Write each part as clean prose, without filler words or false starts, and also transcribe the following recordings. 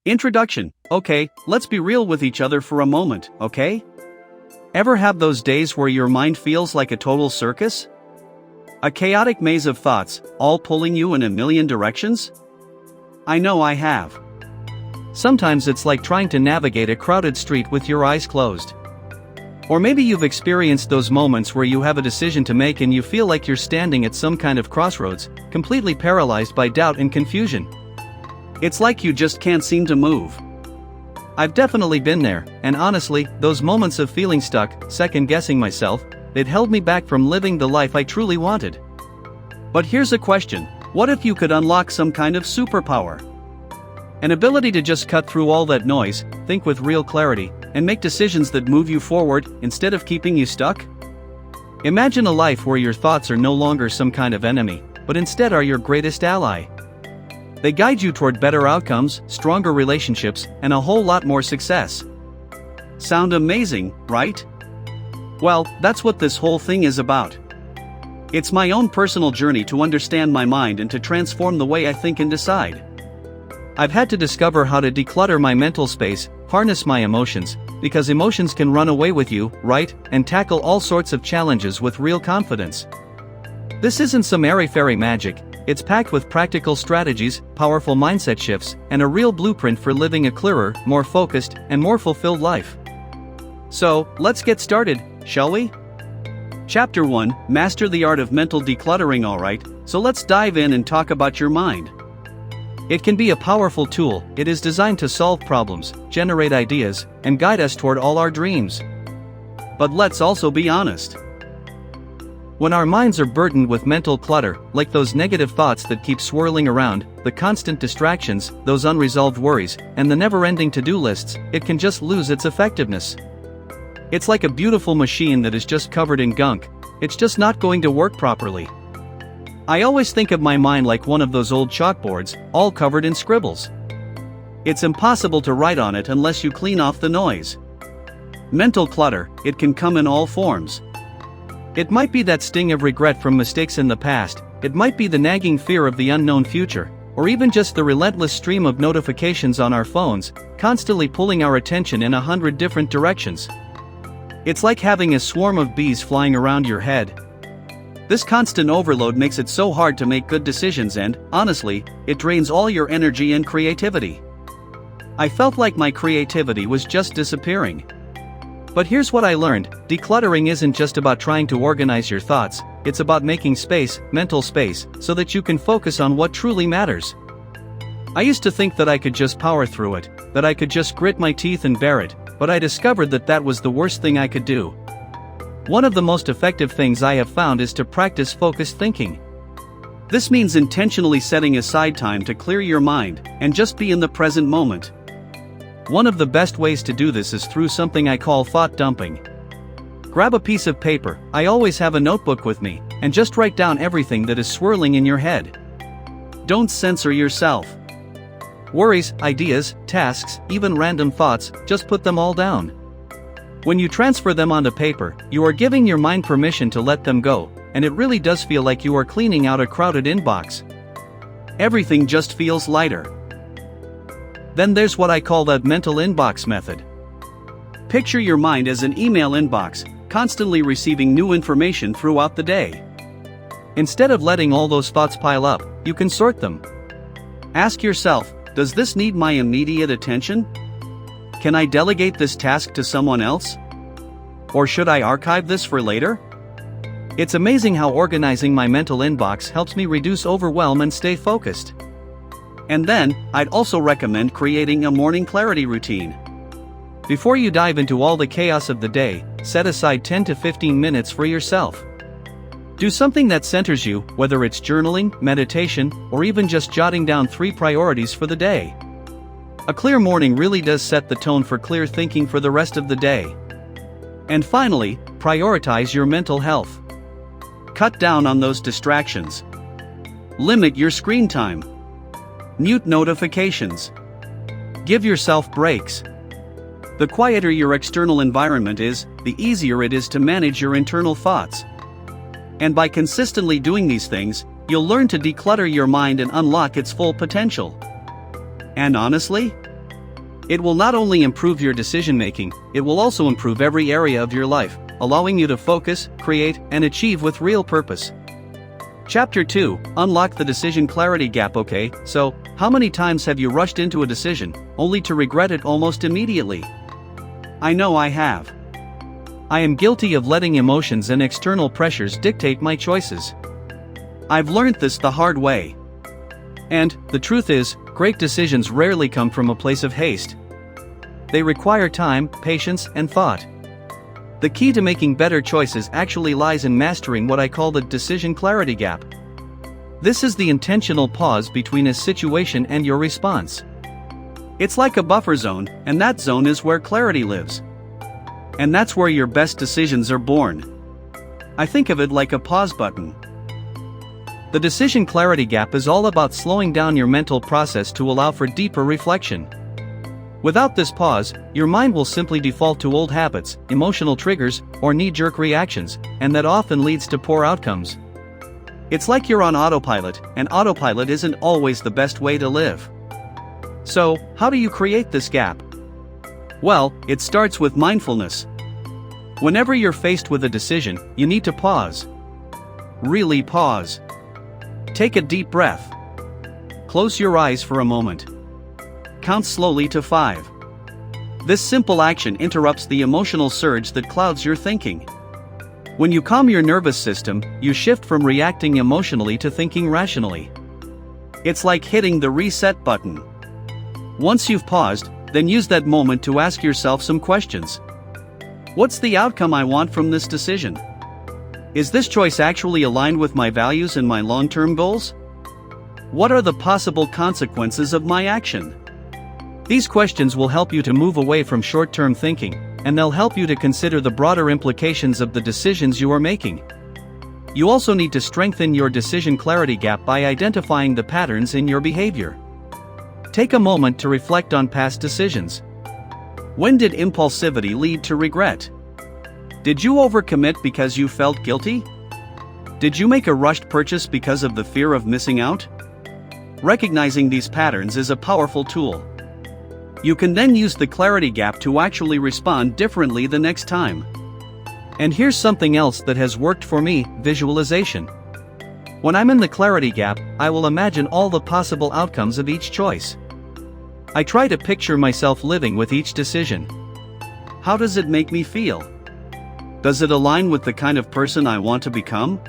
Introduction. Okay, let's be real with each other for a moment, okay? Ever have those days where your mind feels like a total circus? A chaotic maze of thoughts, all pulling you in a million directions? I know I have. Sometimes it's like trying to navigate a crowded street with your eyes closed. Or maybe you've experienced those moments where you have a decision to make and you feel like you're standing at some kind of crossroads, completely paralyzed by doubt and confusion. It's like you just can't seem to move. I've definitely been there, and honestly, those moments of feeling stuck, second-guessing myself, it held me back from living the life I truly wanted. But here's a question: what if you could unlock some kind of superpower? An ability to just cut through all that noise, think with real clarity, and make decisions that move you forward, instead of keeping you stuck? Imagine a life where your thoughts are no longer some kind of enemy, but instead are your greatest ally. They guide you toward better outcomes, stronger relationships, and a whole lot more success. Sound amazing, right? Well, that's what this whole thing is about. It's my own personal journey to understand my mind and to transform the way I think and decide. I've had to discover how to declutter my mental space, harness my emotions, because emotions can run away with you, right, and tackle all sorts of challenges with real confidence. This isn't some airy-fairy magic. It's packed with practical strategies, powerful mindset shifts, and a real blueprint for living a clearer, more focused, and more fulfilled life. So, let's get started, shall we? Chapter 1: Master the Art of Mental Decluttering. Alright, so let's dive in and talk about your mind. It can be a powerful tool. It is designed to solve problems, generate ideas, and guide us toward all our dreams. But let's also be honest. When our minds are burdened with mental clutter, like those negative thoughts that keep swirling around, the constant distractions, those unresolved worries, and the never-ending to-do lists, it can just lose its effectiveness. It's like a beautiful machine that is just covered in gunk. It's just not going to work properly. I always think of my mind like one of those old chalkboards, all covered in scribbles. It's impossible to write on it unless you clean off the noise. Mental clutter, it can come in all forms. It might be that sting of regret from mistakes in the past, it might be the nagging fear of the unknown future, or even just the relentless stream of notifications on our phones, constantly pulling our attention in 100 different directions. It's like having a swarm of bees flying around your head. This constant overload makes it so hard to make good decisions and, honestly, it drains all your energy and creativity. I felt like my creativity was just disappearing. But here's what I learned: decluttering isn't just about trying to organize your thoughts, it's about making space, mental space, so that you can focus on what truly matters. I used to think that I could just power through it, that I could just grit my teeth and bear it, but I discovered that that was the worst thing I could do. One of the most effective things I have found is to practice focused thinking. This means intentionally setting aside time to clear your mind, and just be in the present moment. One of the best ways to do this is through something I call thought dumping. Grab a piece of paper, I always have a notebook with me, and just write down everything that is swirling in your head. Don't censor yourself. Worries, ideas, tasks, even random thoughts, just put them all down. When you transfer them onto paper, you are giving your mind permission to let them go, and it really does feel like you are cleaning out a crowded inbox. Everything just feels lighter. Then there's what I call the mental inbox method. Picture your mind as an email inbox, constantly receiving new information throughout the day. Instead of letting all those thoughts pile up, you can sort them. Ask yourself, does this need my immediate attention? Can I delegate this task to someone else? Or should I archive this for later? It's amazing how organizing my mental inbox helps me reduce overwhelm and stay focused. And then, I'd also recommend creating a morning clarity routine. Before you dive into all the chaos of the day, set aside 10 to 15 minutes for yourself. Do something that centers you, whether it's journaling, meditation, or even just jotting down 3 priorities for the day. A clear morning really does set the tone for clear thinking for the rest of the day. And finally, prioritize your mental health. Cut down on those distractions. Limit your screen time. Mute notifications. Give yourself breaks. The quieter your external environment is, the easier it is to manage your internal thoughts. And by consistently doing these things, you'll learn to declutter your mind and unlock its full potential. And honestly, It will not only improve your decision making, it will also improve every area of your life, allowing you to focus, create, and achieve with real purpose. Chapter 2: Unlock the Decision Clarity Gap. Okay, so, how many times have you rushed into a decision, only to regret it almost immediately? I know I have. I am guilty of letting emotions and external pressures dictate my choices. I've learned this the hard way. And, the truth is, great decisions rarely come from a place of haste. They require time, patience, and thought. The key to making better choices actually lies in mastering what I call the decision clarity gap. This is the intentional pause between a situation and your response. It's like a buffer zone, and that zone is where clarity lives. And that's where your best decisions are born. I think of it like a pause button. The decision clarity gap is all about slowing down your mental process to allow for deeper reflection. Without this pause, your mind will simply default to old habits, emotional triggers, or knee-jerk reactions, and that often leads to poor outcomes. It's like you're on autopilot, and autopilot isn't always the best way to live. So, how do you create this gap? Well, it starts with mindfulness. Whenever you're faced with a decision, you need to pause. Really pause. Take a deep breath. Close your eyes for a moment. Count slowly to 5. This simple action interrupts the emotional surge that clouds your thinking. When you calm your nervous system, you shift from reacting emotionally to thinking rationally. It's like hitting the reset button. Once you've paused, then use that moment to ask yourself some questions. What's the outcome I want from this decision? Is this choice actually aligned with my values and my long-term goals? What are the possible consequences of my action? These questions will help you to move away from short-term thinking, and they'll help you to consider the broader implications of the decisions you are making. You also need to strengthen your decision clarity gap by identifying the patterns in your behavior. Take a moment to reflect on past decisions. When did impulsivity lead to regret? Did you overcommit because you felt guilty? Did you make a rushed purchase because of the fear of missing out? Recognizing these patterns is a powerful tool. You can then use the clarity gap to actually respond differently the next time. And here's something else that has worked for me: visualization. When I'm in the clarity gap, I will imagine all the possible outcomes of each choice. I try to picture myself living with each decision. How does it make me feel? Does it align with the kind of person I want to become?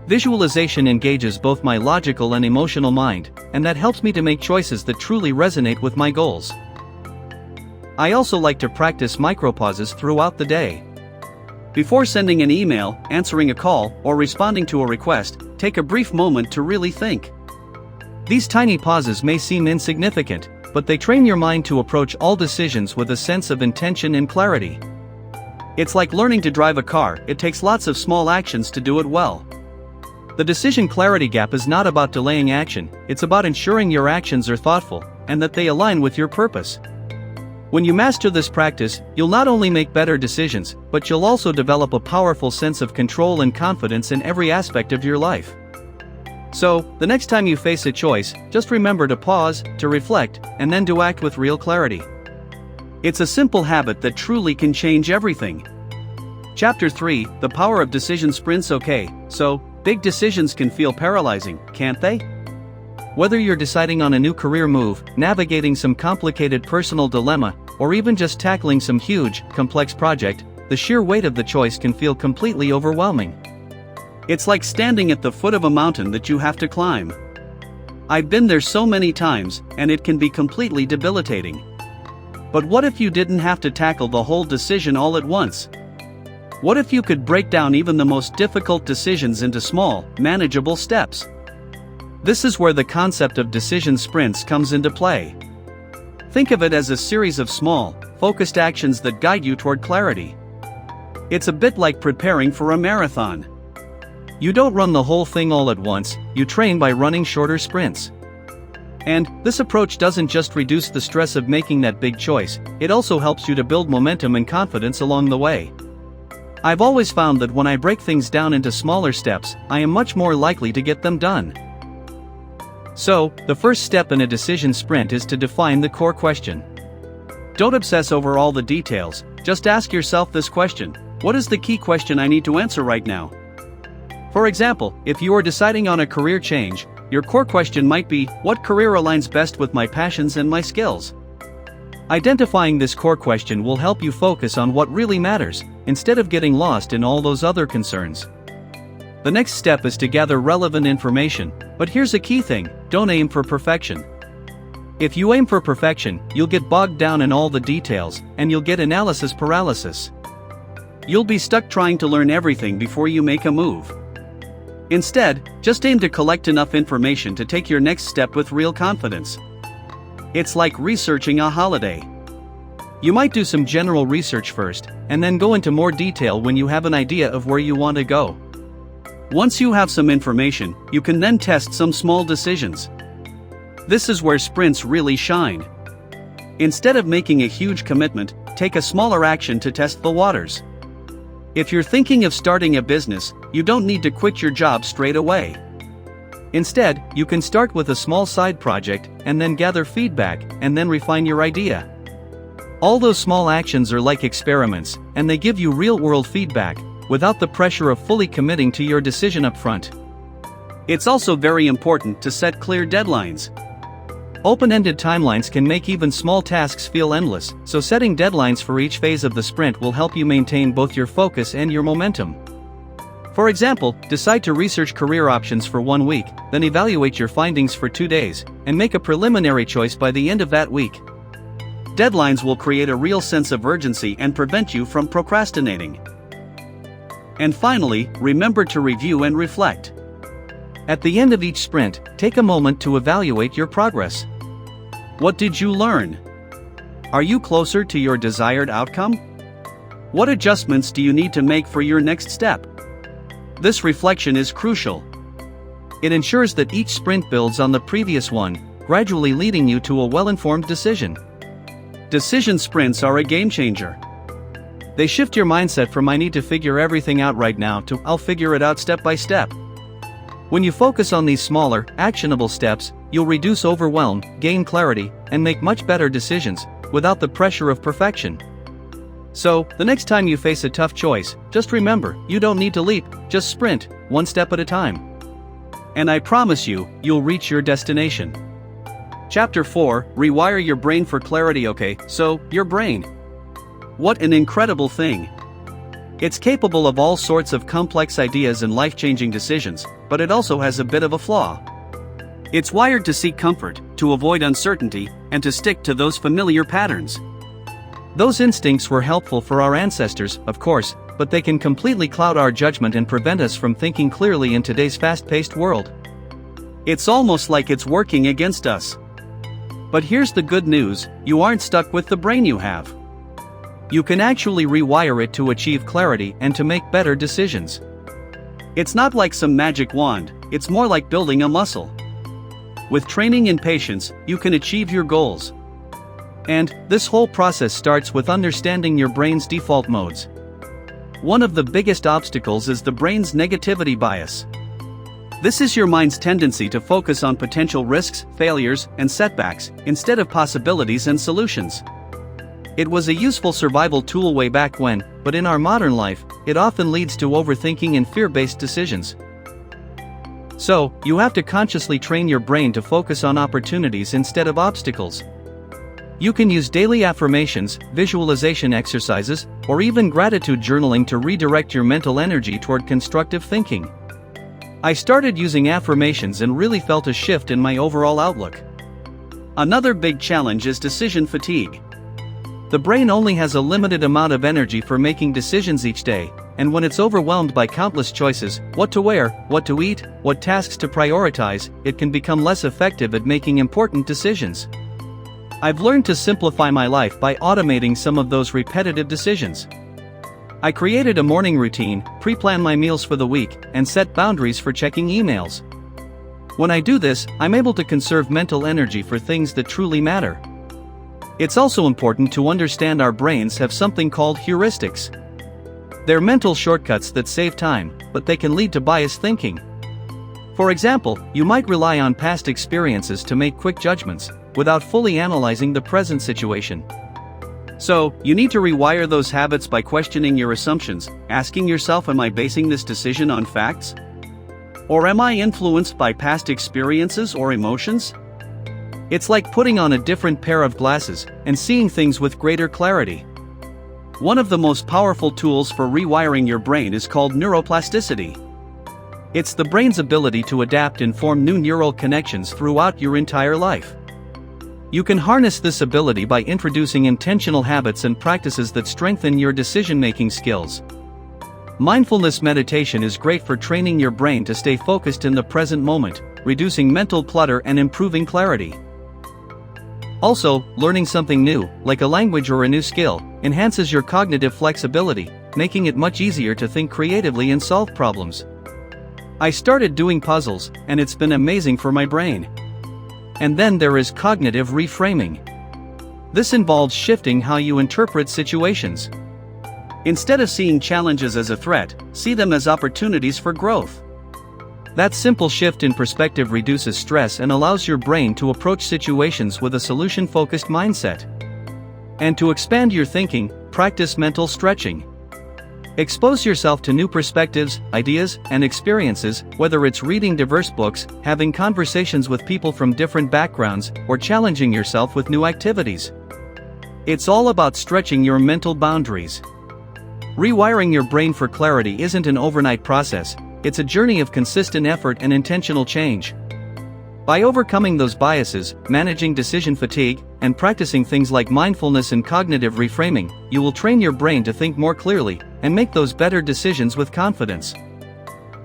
Visualization engages both my logical and emotional mind, and that helps me to make choices that truly resonate with my goals. I also like to practice micropauses throughout the day. Before sending an email, answering a call, or responding to a request, take a brief moment to really think. These tiny pauses may seem insignificant, but they train your mind to approach all decisions with a sense of intention and clarity. It's like learning to drive a car, it takes lots of small actions to do it well. The decision clarity gap is not about delaying action, it's about ensuring your actions are thoughtful, and that they align with your purpose. When you master this practice, you'll not only make better decisions, but you'll also develop a powerful sense of control and confidence in every aspect of your life. So, the next time you face a choice, just remember to pause, to reflect, and then to act with real clarity. It's a simple habit that truly can change everything. Chapter 3: The Power of Decision Sprints. Okay, so, big decisions can feel paralyzing, can't they? Whether you're deciding on a new career move, navigating some complicated personal dilemma, or even just tackling some huge, complex project, the sheer weight of the choice can feel completely overwhelming. It's like standing at the foot of a mountain that you have to climb. I've been there so many times, and it can be completely debilitating. But what if you didn't have to tackle the whole decision all at once? What if you could break down even the most difficult decisions into small, manageable steps? This is where the concept of decision sprints comes into play. Think of it as a series of small, focused actions that guide you toward clarity. It's a bit like preparing for a marathon. You don't run the whole thing all at once, you train by running shorter sprints. And, this approach doesn't just reduce the stress of making that big choice, it also helps you to build momentum and confidence along the way. I've always found that when I break things down into smaller steps, I am much more likely to get them done. So, the first step in a decision sprint is to define the core question. Don't obsess over all the details, just ask yourself this question: what is the key question I need to answer right now? For example, if you are deciding on a career change, your core question might be, what career aligns best with my passions and my skills? Identifying this core question will help you focus on what really matters, instead of getting lost in all those other concerns. The next step is to gather relevant information, but here's a key thing: don't aim for perfection. If you aim for perfection, you'll get bogged down in all the details, and you'll get analysis paralysis. You'll be stuck trying to learn everything before you make a move. Instead, just aim to collect enough information to take your next step with real confidence. It's like researching a holiday. You might do some general research first, and then go into more detail when you have an idea of where you want to go. Once you have some information, you can then test some small decisions. This is where sprints really shine. Instead of making a huge commitment, take a smaller action to test the waters. If you're thinking of starting a business, you don't need to quit your job straight away. Instead, you can start with a small side project, and then gather feedback, and then refine your idea. All those small actions are like experiments, and they give you real-world feedback, without the pressure of fully committing to your decision up front. It's also very important to set clear deadlines. Open-ended timelines can make even small tasks feel endless, so setting deadlines for each phase of the sprint will help you maintain both your focus and your momentum. For example, decide to research career options for 1 week, then evaluate your findings for 2 days, and make a preliminary choice by the end of that week. Deadlines will create a real sense of urgency and prevent you from procrastinating. And finally, remember to review and reflect. At the end of each sprint, take a moment to evaluate your progress. What did you learn? Are you closer to your desired outcome? What adjustments do you need to make for your next step? This reflection is crucial. It ensures that each sprint builds on the previous one, gradually leading you to a well-informed decision. Decision sprints are a game changer. They shift your mindset from "I need to figure everything out right now" to "I'll figure it out step by step." When you focus on these smaller, actionable steps, you'll reduce overwhelm, gain clarity, and make much better decisions, without the pressure of perfection. So, the next time you face a tough choice, just remember, you don't need to leap, just sprint, one step at a time. And I promise you, you'll reach your destination. Chapter 4, Rewire your brain for clarity. Okay, so, your brain. What an incredible thing. It's capable of all sorts of complex ideas and life-changing decisions, but it also has a bit of a flaw. It's wired to seek comfort, to avoid uncertainty, and to stick to those familiar patterns. Those instincts were helpful for our ancestors, of course, but they can completely cloud our judgment and prevent us from thinking clearly in today's fast-paced world. It's almost like it's working against us. But here's the good news: you aren't stuck with the brain you have. You can actually rewire it to achieve clarity and to make better decisions. It's not like some magic wand, it's more like building a muscle. With training and patience, you can achieve your goals. And this whole process starts with understanding your brain's default modes. One of the biggest obstacles is the brain's negativity bias. This is your mind's tendency to focus on potential risks, failures, and setbacks, instead of possibilities and solutions. It was a useful survival tool way back when, but in our modern life, it often leads to overthinking and fear-based decisions. So, you have to consciously train your brain to focus on opportunities instead of obstacles. You can use daily affirmations, visualization exercises, or even gratitude journaling to redirect your mental energy toward constructive thinking. I started using affirmations and really felt a shift in my overall outlook. Another big challenge is decision fatigue. The brain only has a limited amount of energy for making decisions each day, and when it's overwhelmed by countless choices, what to wear, what to eat, what tasks to prioritize, it can become less effective at making important decisions. I've learned to simplify my life by automating some of those repetitive decisions. I created a morning routine, pre-plan my meals for the week, and set boundaries for checking emails. When I do this, I'm able to conserve mental energy for things that truly matter. It's also important to understand our brains have something called heuristics. They're mental shortcuts that save time, but they can lead to biased thinking. For example, you might rely on past experiences to make quick judgments, without fully analyzing the present situation. So, you need to rewire those habits by questioning your assumptions, asking yourself, am I basing this decision on facts? Or am I influenced by past experiences or emotions? It's like putting on a different pair of glasses and seeing things with greater clarity. One of the most powerful tools for rewiring your brain is called neuroplasticity. It's the brain's ability to adapt and form new neural connections throughout your entire life. You can harness this ability by introducing intentional habits and practices that strengthen your decision-making skills. Mindfulness meditation is great for training your brain to stay focused in the present moment, reducing mental clutter and improving clarity. Also, learning something new, like a language or a new skill, enhances your cognitive flexibility, making it much easier to think creatively and solve problems. I started doing puzzles, and it's been amazing for my brain. And then there is cognitive reframing. This involves shifting how you interpret situations. Instead of seeing challenges as a threat, see them as opportunities for growth. That simple shift in perspective reduces stress and allows your brain to approach situations with a solution-focused mindset. And to expand your thinking, practice mental stretching. Expose yourself to new perspectives, ideas, and experiences, whether it's reading diverse books, having conversations with people from different backgrounds, or challenging yourself with new activities. It's all about stretching your mental boundaries. Rewiring your brain for clarity isn't an overnight process. It's a journey of consistent effort and intentional change. By overcoming those biases, managing decision fatigue, and practicing things like mindfulness and cognitive reframing, you will train your brain to think more clearly and make those better decisions with confidence.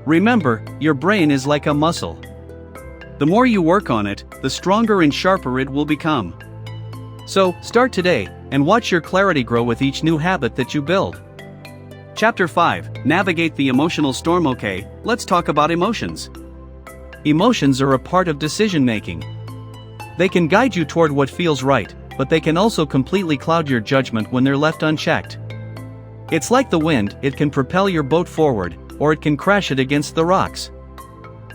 Remember, your brain is like a muscle. The more you work on it, the stronger and sharper it will become. So, start today, and watch your clarity grow with each new habit that you build. Chapter 5, Navigate the Emotional Storm. Okay, let's talk about emotions. Emotions are a part of decision-making. They can guide you toward what feels right, but they can also completely cloud your judgment when they're left unchecked. It's like the wind, it can propel your boat forward, or it can crash it against the rocks.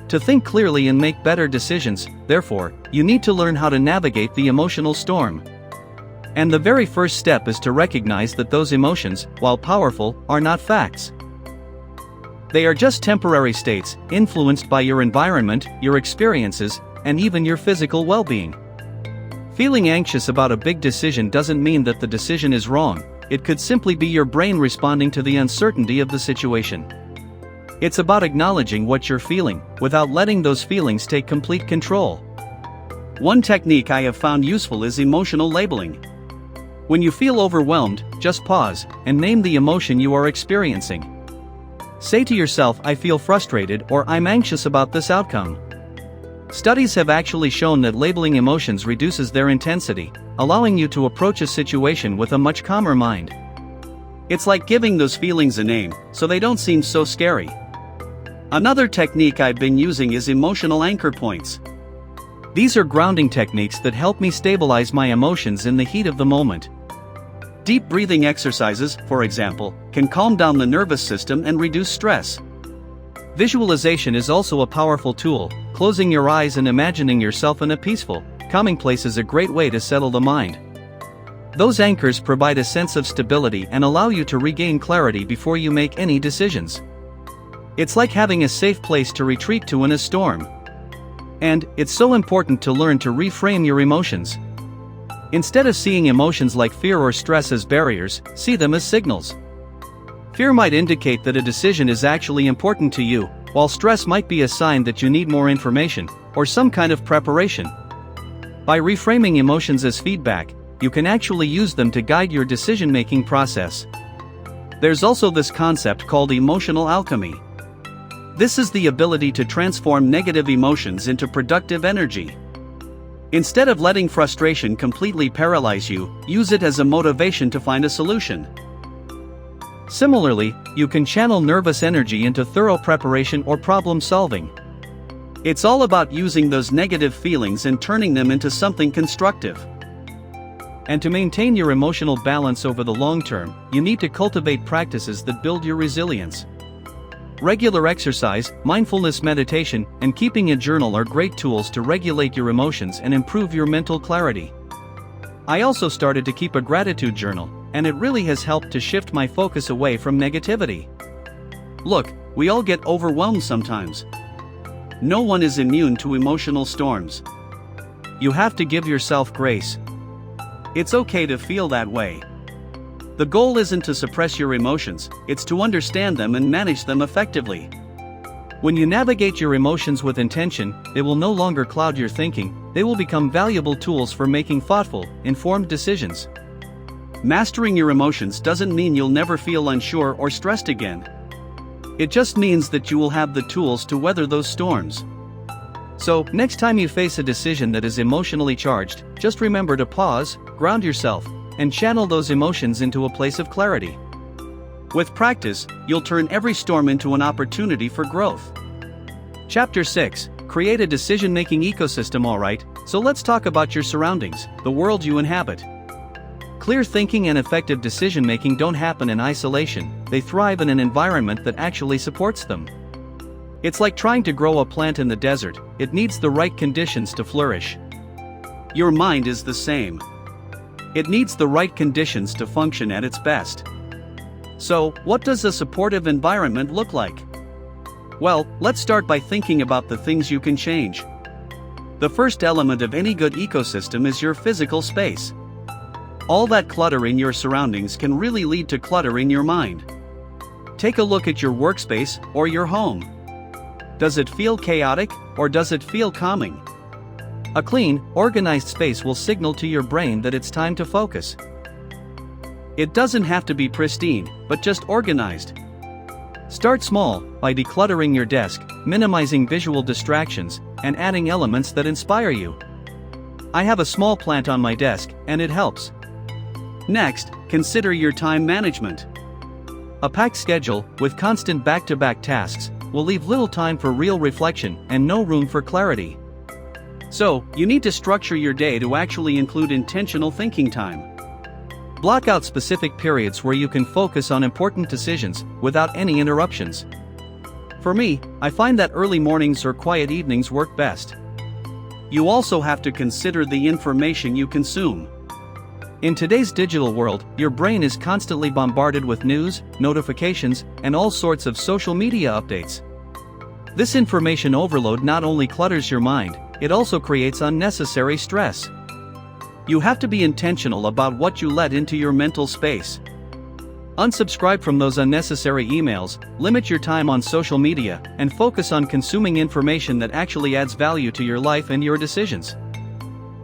To think clearly and make better decisions, therefore, you need to learn how to navigate the emotional storm. And the very first step is to recognize that those emotions, while powerful, are not facts. They are just temporary states, influenced by your environment, your experiences, and even your physical well-being. Feeling anxious about a big decision doesn't mean that the decision is wrong. It could simply be your brain responding to the uncertainty of the situation. It's about acknowledging what you're feeling, without letting those feelings take complete control. One technique I have found useful is emotional labeling. When you feel overwhelmed, just pause and name the emotion you are experiencing. Say to yourself, I feel frustrated, or I'm anxious about this outcome. Studies have actually shown that labeling emotions reduces their intensity, allowing you to approach a situation with a much calmer mind. It's like giving those feelings a name, so they don't seem so scary. Another technique I've been using is emotional anchor points. These are grounding techniques that help me stabilize my emotions in the heat of the moment. Deep breathing exercises, for example, can calm down the nervous system and reduce stress. Visualization is also a powerful tool. Closing your eyes and imagining yourself in a peaceful, calming place is a great way to settle the mind. Those anchors provide a sense of stability and allow you to regain clarity before you make any decisions. It's like having a safe place to retreat to in a storm. And it's so important to learn to reframe your emotions. Instead of seeing emotions like fear or stress as barriers, see them as signals. Fear might indicate that a decision is actually important to you, while stress might be a sign that you need more information, or some kind of preparation. By reframing emotions as feedback, you can actually use them to guide your decision-making process. There's also this concept called emotional alchemy. This is the ability to transform negative emotions into productive energy. Instead of letting frustration completely paralyze you, use it as a motivation to find a solution. Similarly, you can channel nervous energy into thorough preparation or problem solving. It's all about using those negative feelings and turning them into something constructive. And to maintain your emotional balance over the long term, you need to cultivate practices that build your resilience. Regular exercise, mindfulness meditation, and keeping a journal are great tools to regulate your emotions and improve your mental clarity. I also started to keep a gratitude journal, and it really has helped to shift my focus away from negativity. Look, we all get overwhelmed sometimes. No one is immune to emotional storms. You have to give yourself grace. It's okay to feel that way. The goal isn't to suppress your emotions, it's to understand them and manage them effectively. When you navigate your emotions with intention, they will no longer cloud your thinking, they will become valuable tools for making thoughtful, informed decisions. Mastering your emotions doesn't mean you'll never feel unsure or stressed again. It just means that you will have the tools to weather those storms. So, next time you face a decision that is emotionally charged, just remember to pause, ground yourself, and channel those emotions into a place of clarity. With practice, you'll turn every storm into an opportunity for growth. Chapter 6. Create a decision-making ecosystem. Alright, so let's talk about your surroundings, the world you inhabit. Clear thinking and effective decision-making don't happen in isolation, they thrive in an environment that actually supports them. It's like trying to grow a plant in the desert, it needs the right conditions to flourish. Your mind is the same. It needs the right conditions to function at its best. So, what does a supportive environment look like? Well, let's start by thinking about the things you can change. The first element of any good ecosystem is your physical space. All that clutter in your surroundings can really lead to clutter in your mind. Take a look at your workspace or your home. Does it feel chaotic, or does it feel calming? A clean, organized space will signal to your brain that it's time to focus. It doesn't have to be pristine, but just organized. Start small, by decluttering your desk, minimizing visual distractions, and adding elements that inspire you. I have a small plant on my desk, and it helps. Next, consider your time management. A packed schedule, with constant back-to-back tasks, will leave little time for real reflection and no room for clarity. So, you need to structure your day to actually include intentional thinking time. Block out specific periods where you can focus on important decisions, without any interruptions. For me, I find that early mornings or quiet evenings work best. You also have to consider the information you consume. In today's digital world, your brain is constantly bombarded with news, notifications, and all sorts of social media updates. This information overload not only clutters your mind, it also creates unnecessary stress. You have to be intentional about what you let into your mental space. Unsubscribe from those unnecessary emails, limit your time on social media, and focus on consuming information that actually adds value to your life and your decisions.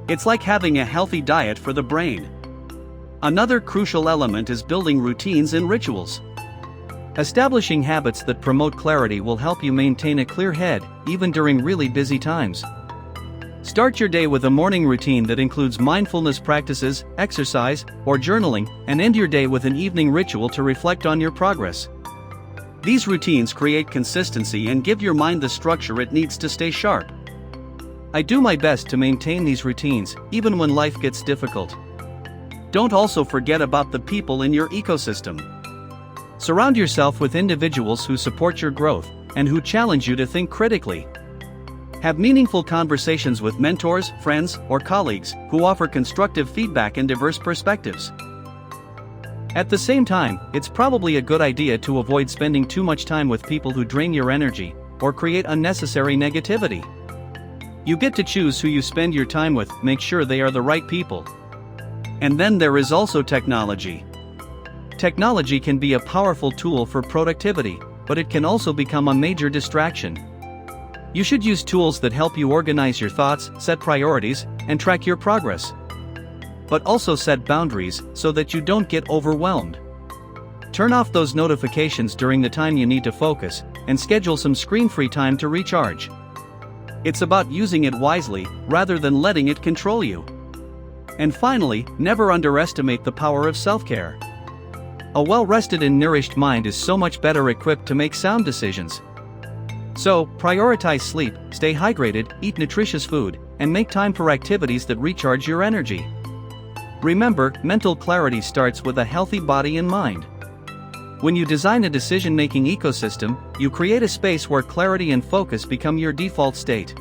It's like having a healthy diet for the brain. Another crucial element is building routines and rituals. Establishing habits that promote clarity will help you maintain a clear head, even during really busy times. Start your day with a morning routine that includes mindfulness practices, exercise, or journaling, and end your day with an evening ritual to reflect on your progress. These routines create consistency and give your mind the structure it needs to stay sharp. I do my best to maintain these routines, even when life gets difficult. Don't also forget about the people in your ecosystem. Surround yourself with individuals who support your growth, and who challenge you to think critically. Have meaningful conversations with mentors, friends, or colleagues who offer constructive feedback and diverse perspectives. At the same time, it's probably a good idea to avoid spending too much time with people who drain your energy or create unnecessary negativity. You get to choose who you spend your time with, make sure they are the right people. And then there is also technology. Technology can be a powerful tool for productivity, but it can also become a major distraction. You should use tools that help you organize your thoughts, set priorities, and track your progress. But also set boundaries so that you don't get overwhelmed. Turn off those notifications during the time you need to focus, and schedule some screen-free time to recharge. It's about using it wisely, rather than letting it control you. And finally, never underestimate the power of self-care. A well-rested and nourished mind is so much better equipped to make sound decisions. So, prioritize sleep, stay hydrated, eat nutritious food, and make time for activities that recharge your energy. Remember, mental clarity starts with a healthy body and mind. When you design a decision-making ecosystem, you create a space where clarity and focus become your default state.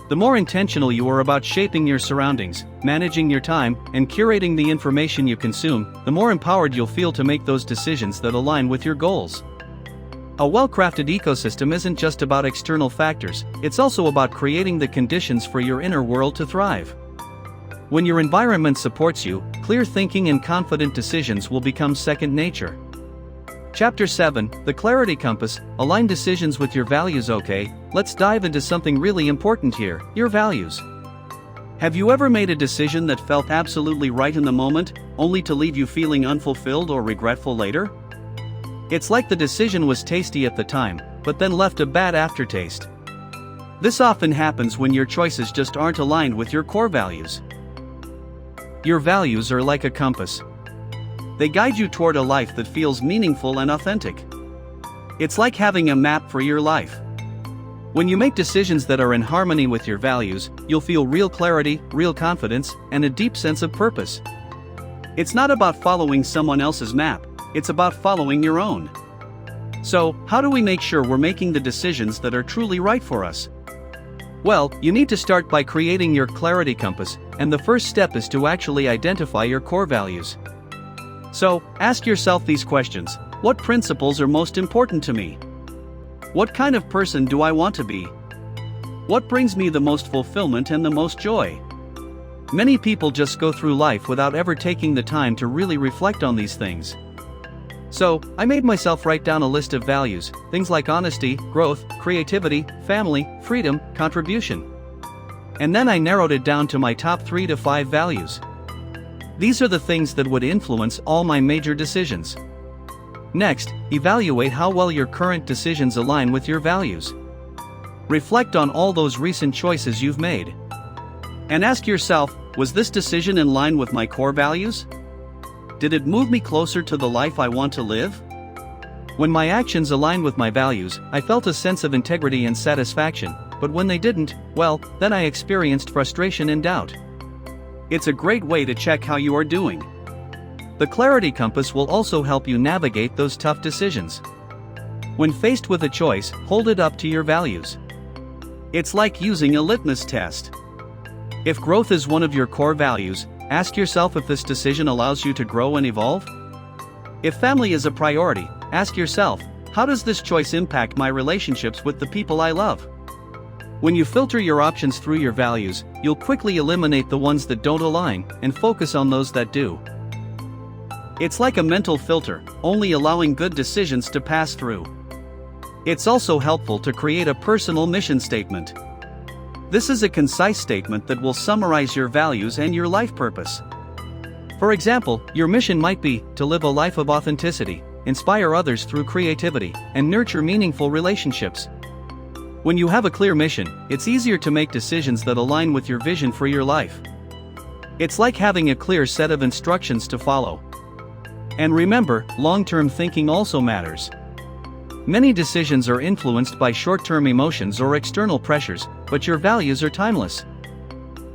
The more intentional you are about shaping your surroundings, managing your time, and curating the information you consume, the more empowered you'll feel to make those decisions that align with your goals. A well-crafted ecosystem isn't just about external factors, it's also about creating the conditions for your inner world to thrive. When your environment supports you, clear thinking and confident decisions will become second nature. Chapter 7, The Clarity Compass, Align Decisions with Your Values. Okay, let's dive into something really important here, your values. Have you ever made a decision that felt absolutely right in the moment, only to leave you feeling unfulfilled or regretful later? It's like the decision was tasty at the time, but then left a bad aftertaste. This often happens when your choices just aren't aligned with your core values. Your values are like a compass. They guide you toward a life that feels meaningful and authentic. It's like having a map for your life. When you make decisions that are in harmony with your values, you'll feel real clarity, real confidence, and a deep sense of purpose. It's not about following someone else's map, it's about following your own. So, how do we make sure we're making the decisions that are truly right for us? Well, you need to start by creating your clarity compass, and the first step is to actually identify your core values. So, ask yourself these questions. What principles are most important to me? What kind of person do I want to be? What brings me the most fulfillment and the most joy? Many people just go through life without ever taking the time to really reflect on these things. So, I made myself write down a list of values, things like honesty, growth, creativity, family, freedom, contribution. And then I narrowed it down to my top 3 to 5 values. These are the things that would influence all my major decisions. Next, evaluate how well your current decisions align with your values. Reflect on all those recent choices you've made. And ask yourself, was this decision in line with my core values? Did it move me closer to the life I want to live? When my actions aligned with my values, I felt a sense of integrity and satisfaction, but when they didn't, well, then I experienced frustration and doubt. It's a great way to check how you are doing. The Clarity Compass will also help you navigate those tough decisions. When faced with a choice, hold it up to your values. It's like using a litmus test. If growth is one of your core values, ask yourself if this decision allows you to grow and evolve. If family is a priority, ask yourself, how does this choice impact my relationships with the people I love? When you filter your options through your values, you'll quickly eliminate the ones that don't align and focus on those that do. It's like a mental filter, only allowing good decisions to pass through. It's also helpful to create a personal mission statement. This is a concise statement that will summarize your values and your life purpose. For example, your mission might be to live a life of authenticity, inspire others through creativity, and nurture meaningful relationships. When you have a clear mission, it's easier to make decisions that align with your vision for your life. It's like having a clear set of instructions to follow. And remember, long-term thinking also matters. Many decisions are influenced by short-term emotions or external pressures, but your values are timeless.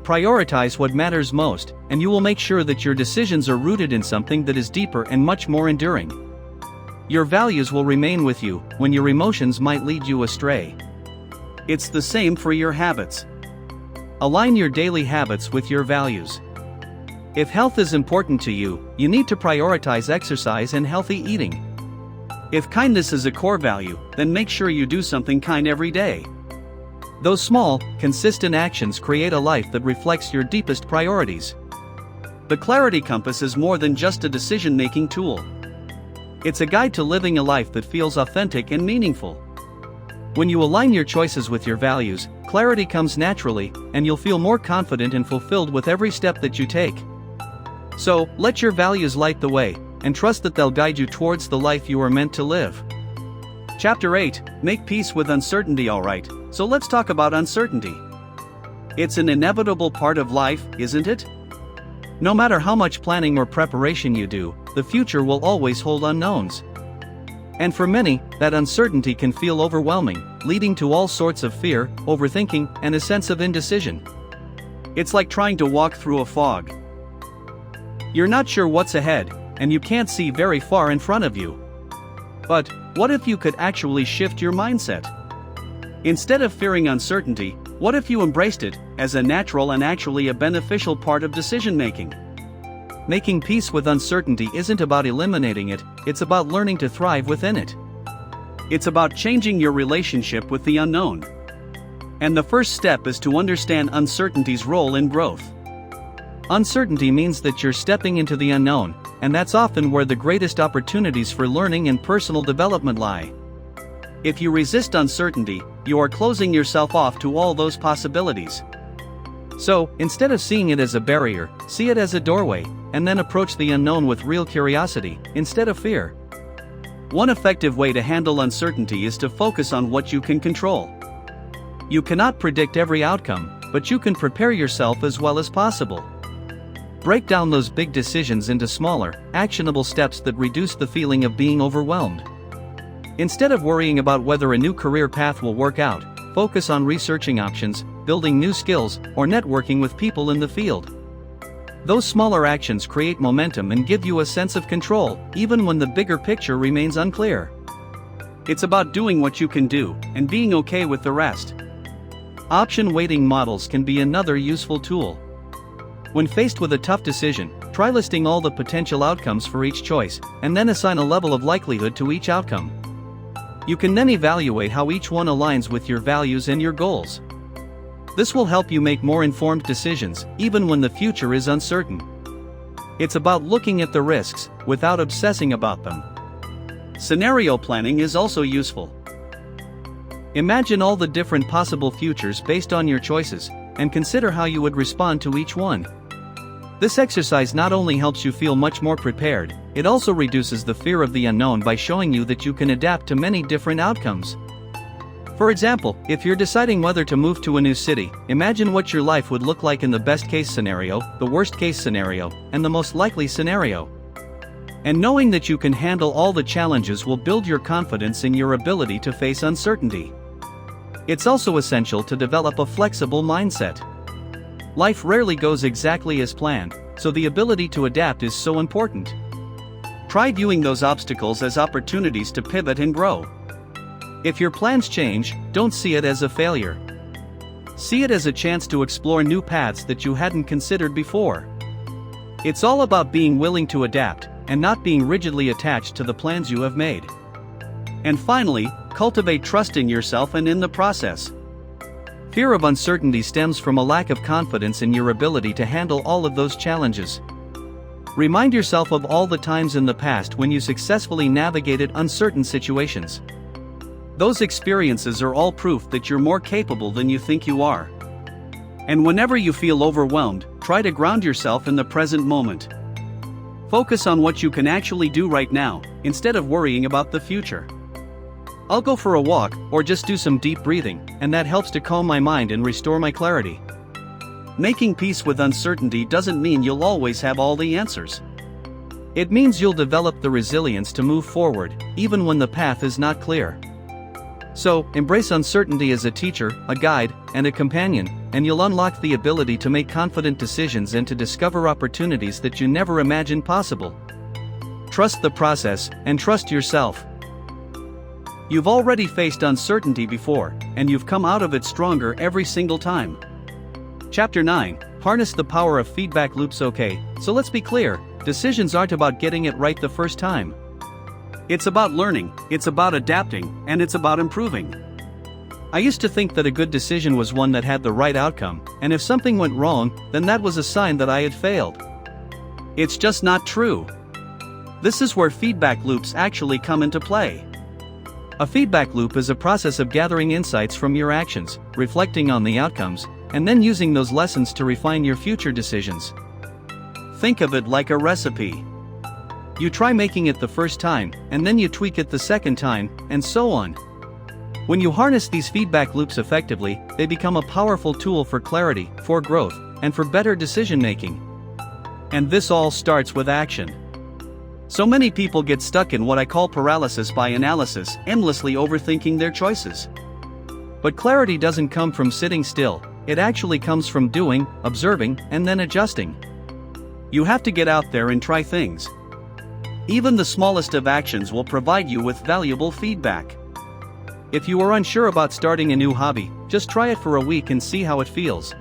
Prioritize what matters most, and you will make sure that your decisions are rooted in something that is deeper and much more enduring. Your values will remain with you when your emotions might lead you astray. It's the same for your habits. Align your daily habits with your values. If health is important to you, you need to prioritize exercise and healthy eating. If kindness is a core value, then make sure you do something kind every day. Those small, consistent actions create a life that reflects your deepest priorities. The Clarity Compass is more than just a decision-making tool. It's a guide to living a life that feels authentic and meaningful. When you align your choices with your values, clarity comes naturally, and you'll feel more confident and fulfilled with every step that you take. So, let your values light the way, and trust that they'll guide you towards the life you are meant to live. Chapter 8, Make Peace with Uncertainty. Alright, so let's talk about uncertainty. It's an inevitable part of life, isn't it? No matter how much planning or preparation you do, the future will always hold unknowns. And for many, that uncertainty can feel overwhelming, leading to all sorts of fear, overthinking, and a sense of indecision. It's like trying to walk through a fog. You're not sure what's ahead, and you can't see very far in front of you. But what if you could actually shift your mindset? Instead of fearing uncertainty, What if you embraced it as a natural and actually a beneficial part of decision making? Making peace with uncertainty isn't about eliminating it, it's about learning to thrive within it. It's about changing your relationship with the unknown. And the first step is to understand uncertainty's role in growth. Uncertainty means that you're stepping into the unknown, and that's often where the greatest opportunities for learning and personal development lie. If you resist uncertainty, you are closing yourself off to all those possibilities. So, instead of seeing it as a barrier, see it as a doorway, and then approach the unknown with real curiosity, instead of fear. One effective way to handle uncertainty is to focus on what you can control. You cannot predict every outcome, but you can prepare yourself as well as possible. Break down those big decisions into smaller, actionable steps that reduce the feeling of being overwhelmed. Instead of worrying about whether a new career path will work out, focus on researching options, building new skills, or networking with people in the field. Those smaller actions create momentum and give you a sense of control, even when the bigger picture remains unclear. It's about doing what you can do, and being okay with the rest. Option weighting models can be another useful tool. When faced with a tough decision, try listing all the potential outcomes for each choice, and then assign a level of likelihood to each outcome. You can then evaluate how each one aligns with your values and your goals. This will help you make more informed decisions, even when the future is uncertain. It's about looking at the risks, without obsessing about them. Scenario planning is also useful. Imagine all the different possible futures based on your choices, and consider how you would respond to each one. This exercise not only helps you feel much more prepared, it also reduces the fear of the unknown by showing you that you can adapt to many different outcomes. For example, if you're deciding whether to move to a new city, imagine what your life would look like in the best-case scenario, the worst-case scenario, and the most likely scenario. And knowing that you can handle all the challenges will build your confidence in your ability to face uncertainty. It's also essential to develop a flexible mindset. Life rarely goes exactly as planned, so the ability to adapt is so important. Try viewing those obstacles as opportunities to pivot and grow. If your plans change, don't see it as a failure. See it as a chance to explore new paths that you hadn't considered before. It's all about being willing to adapt, and not being rigidly attached to the plans you have made. And finally, cultivate trust in yourself and in the process. Fear of uncertainty stems from a lack of confidence in your ability to handle all of those challenges. Remind yourself of all the times in the past when you successfully navigated uncertain situations. Those experiences are all proof that you're more capable than you think you are. And whenever you feel overwhelmed, try to ground yourself in the present moment. Focus on what you can actually do right now, instead of worrying about the future. I'll go for a walk, or just do some deep breathing, and that helps to calm my mind and restore my clarity. Making peace with uncertainty doesn't mean you'll always have all the answers. It means you'll develop the resilience to move forward, even when the path is not clear. So, embrace uncertainty as a teacher, a guide, and a companion, and you'll unlock the ability to make confident decisions and to discover opportunities that you never imagined possible. Trust the process, and trust yourself. You've already faced uncertainty before, and you've come out of it stronger every single time. Chapter 9, Harness the Power of Feedback Loops. Okay, so let's be clear, decisions aren't about getting it right the first time. It's about learning, it's about adapting, and it's about improving. I used to think that a good decision was one that had the right outcome, and if something went wrong, then that was a sign that I had failed. It's just not true. This is where feedback loops actually come into play. A feedback loop is a process of gathering insights from your actions, reflecting on the outcomes, and then using those lessons to refine your future decisions. Think of it like a recipe. You try making it the first time, and then you tweak it the second time, and so on. When you harness these feedback loops effectively, they become a powerful tool for clarity, for growth, and for better decision making. And this all starts with action. So many people get stuck in what I call paralysis by analysis, endlessly overthinking their choices. But clarity doesn't come from sitting still, it actually comes from doing, observing, and then adjusting. You have to get out there and try things. Even the smallest of actions will provide you with valuable feedback. If you are unsure about starting a new hobby, just try it for a week and see how it feels.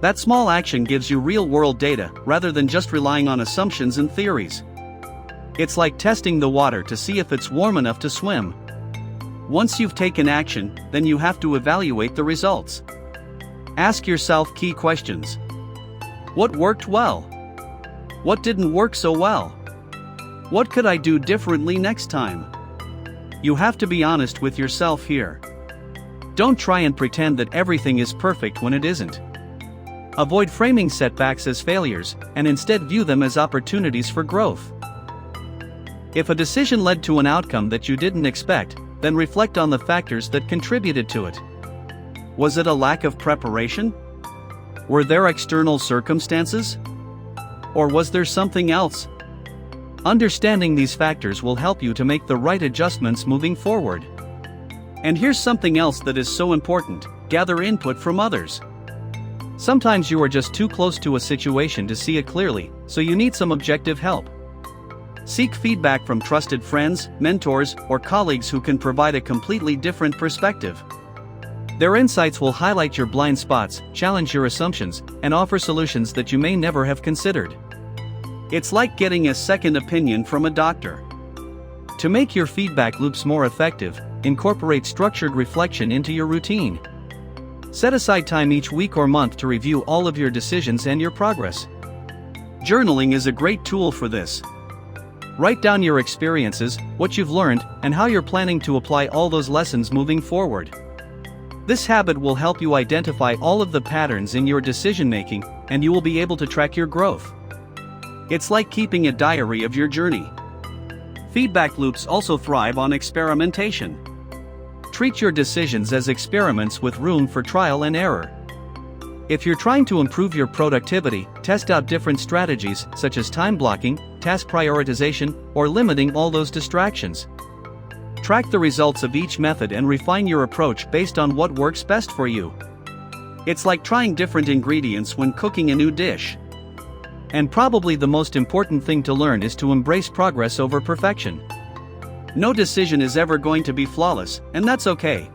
That small action gives you real-world data rather than just relying on assumptions and theories. It's like testing the water to see if it's warm enough to swim. Once you've taken action, then you have to evaluate the results. Ask yourself key questions. What worked well? What didn't work so well? What could I do differently next time? You have to be honest with yourself here. Don't try and pretend that everything is perfect when it isn't. Avoid framing setbacks as failures, and instead view them as opportunities for growth. If a decision led to an outcome that you didn't expect, then reflect on the factors that contributed to it. Was it a lack of preparation? Were there external circumstances? Or was there something else? Understanding these factors will help you to make the right adjustments moving forward. And here's something else that is so important: gather input from others. Sometimes you are just too close to a situation to see it clearly, so you need some objective help. Seek feedback from trusted friends, mentors, or colleagues who can provide a completely different perspective. Their insights will highlight your blind spots, challenge your assumptions, and offer solutions that you may never have considered. It's like getting a second opinion from a doctor. To make your feedback loops more effective, incorporate structured reflection into your routine. Set aside time each week or month to review all of your decisions and your progress. Journaling is a great tool for this. Write down your experiences, what you've learned, and how you're planning to apply all those lessons moving forward. This habit will help you identify all of the patterns in your decision-making, and you will be able to track your growth. It's like keeping a diary of your journey. Feedback loops also thrive on experimentation. Treat your decisions as experiments with room for trial and error. If you're trying to improve your productivity, test out different strategies such as time blocking, task prioritization, or limiting all those distractions. Track the results of each method and refine your approach based on what works best for you. It's like trying different ingredients when cooking a new dish. And probably the most important thing to learn is to embrace progress over perfection. No decision is ever going to be flawless, and that's okay.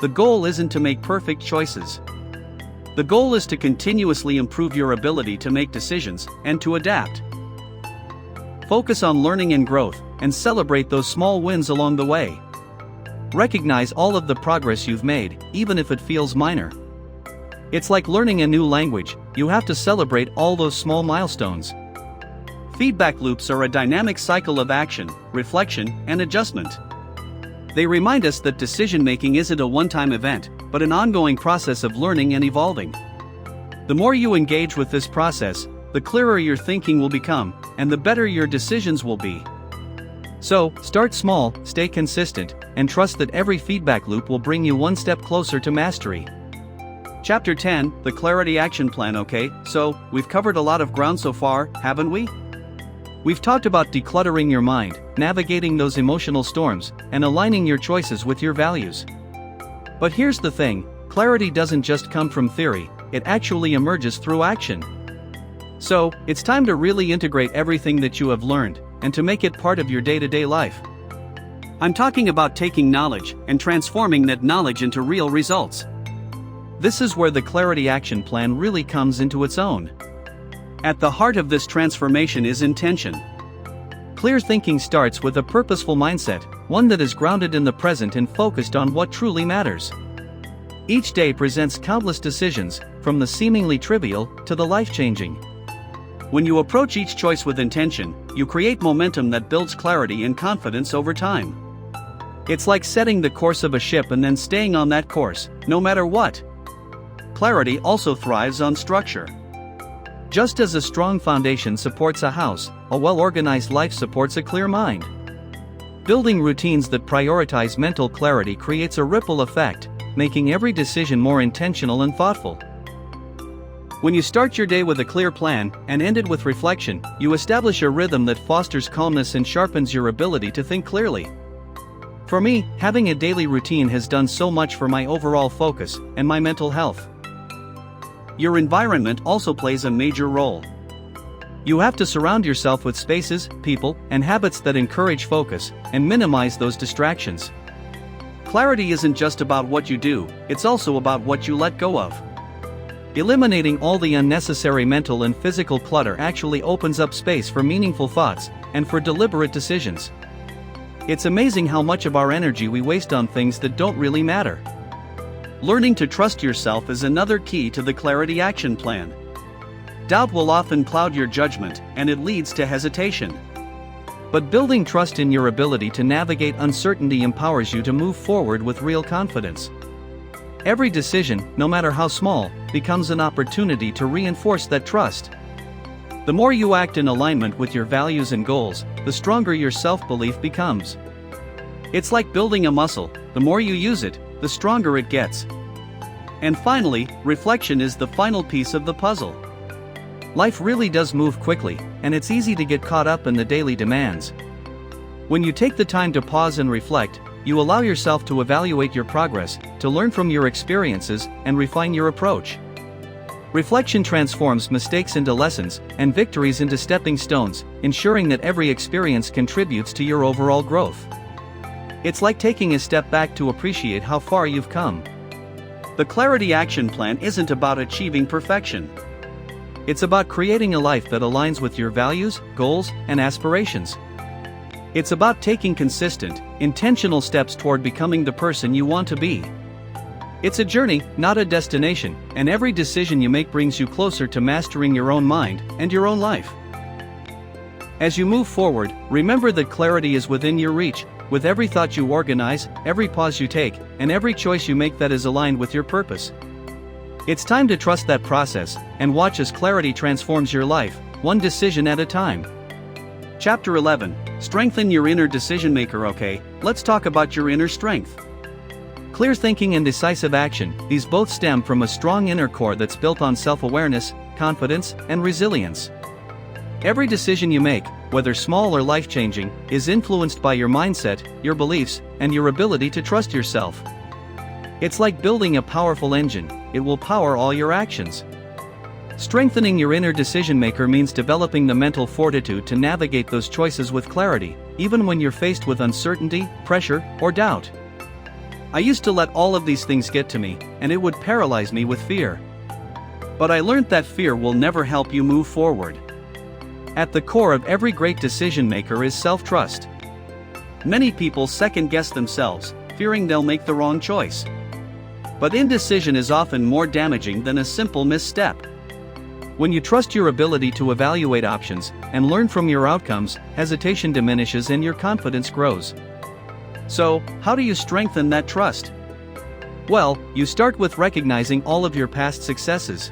The goal isn't to make perfect choices. The goal is to continuously improve your ability to make decisions and to adapt. Focus on learning and growth, and celebrate those small wins along the way. Recognize all of the progress you've made, even if it feels minor. It's like learning a new language, you have to celebrate all those small milestones. Feedback loops are a dynamic cycle of action, reflection, and adjustment. They remind us that decision-making isn't a one-time event, but an ongoing process of learning and evolving. The more you engage with this process, the clearer your thinking will become, and the better your decisions will be. So, start small, stay consistent, and trust that every feedback loop will bring you one step closer to mastery. Chapter 10, the Clarity Action Plan. Okay, so, we've covered a lot of ground so far, haven't we? We've talked about decluttering your mind, navigating those emotional storms, and aligning your choices with your values. But here's the thing, clarity doesn't just come from theory, it actually emerges through action. So, it's time to really integrate everything that you have learned, and to make it part of your day-to-day life. I'm talking about taking knowledge and transforming that knowledge into real results. This is where the Clarity Action Plan really comes into its own. At the heart of this transformation is intention. Clear thinking starts with a purposeful mindset, one that is grounded in the present and focused on what truly matters. Each day presents countless decisions, from the seemingly trivial to the life-changing. When you approach each choice with intention, you create momentum that builds clarity and confidence over time. It's like setting the course of a ship and then staying on that course, no matter what. Clarity also thrives on structure. Just as a strong foundation supports a house, a well-organized life supports a clear mind. Building routines that prioritize mental clarity creates a ripple effect, making every decision more intentional and thoughtful. When you start your day with a clear plan and end it with reflection, you establish a rhythm that fosters calmness and sharpens your ability to think clearly. For me, having a daily routine has done so much for my overall focus and my mental health. Your environment also plays a major role. You have to surround yourself with spaces, people, and habits that encourage focus and minimize those distractions. Clarity isn't just about what you do, it's also about what you let go of. Eliminating all the unnecessary mental and physical clutter actually opens up space for meaningful thoughts and for deliberate decisions. It's amazing how much of our energy we waste on things that don't really matter. Learning to trust yourself is another key to the Clarity Action Plan. Doubt will often cloud your judgment, and it leads to hesitation. But building trust in your ability to navigate uncertainty empowers you to move forward with real confidence. Every decision, no matter how small, becomes an opportunity to reinforce that trust. The more you act in alignment with your values and goals, the stronger your self-belief becomes. It's like building a muscle, the more you use it, the stronger it gets. And finally, reflection is the final piece of the puzzle. Life really does move quickly, and it's easy to get caught up in the daily demands. When you take the time to pause and reflect, you allow yourself to evaluate your progress, to learn from your experiences, and refine your approach. Reflection transforms mistakes into lessons, and victories into stepping stones, ensuring that every experience contributes to your overall growth. It's like taking a step back to appreciate how far you've come. The Clarity Action Plan isn't about achieving perfection. It's about creating a life that aligns with your values, goals, and aspirations. It's about taking consistent, intentional steps toward becoming the person you want to be. It's a journey, not a destination, and every decision you make brings you closer to mastering your own mind and your own life. As you move forward, remember that clarity is within your reach, with every thought you organize, every pause you take, and every choice you make that is aligned with your purpose. It's time to trust that process, and watch as clarity transforms your life, one decision at a time. Chapter 11. Strengthen your inner decision maker. Okay, let's talk about your inner strength. Clear thinking and decisive action, these both stem from a strong inner core that's built on self-awareness, confidence, and resilience. Every decision you make, whether small or life-changing, is influenced by your mindset, your beliefs, and your ability to trust yourself. It's like building a powerful engine, it will power all your actions. Strengthening your inner decision maker means developing the mental fortitude to navigate those choices with clarity, even when you're faced with uncertainty, pressure, or doubt. I used to let all of these things get to me, and it would paralyze me with fear. But I learned that fear will never help you move forward. At the core of every great decision maker is self-trust. Many people second-guess themselves, fearing they'll make the wrong choice. But indecision is often more damaging than a simple misstep. When you trust your ability to evaluate options and learn from your outcomes, hesitation diminishes and your confidence grows. So, how do you strengthen that trust? Well, you start with recognizing all of your past successes.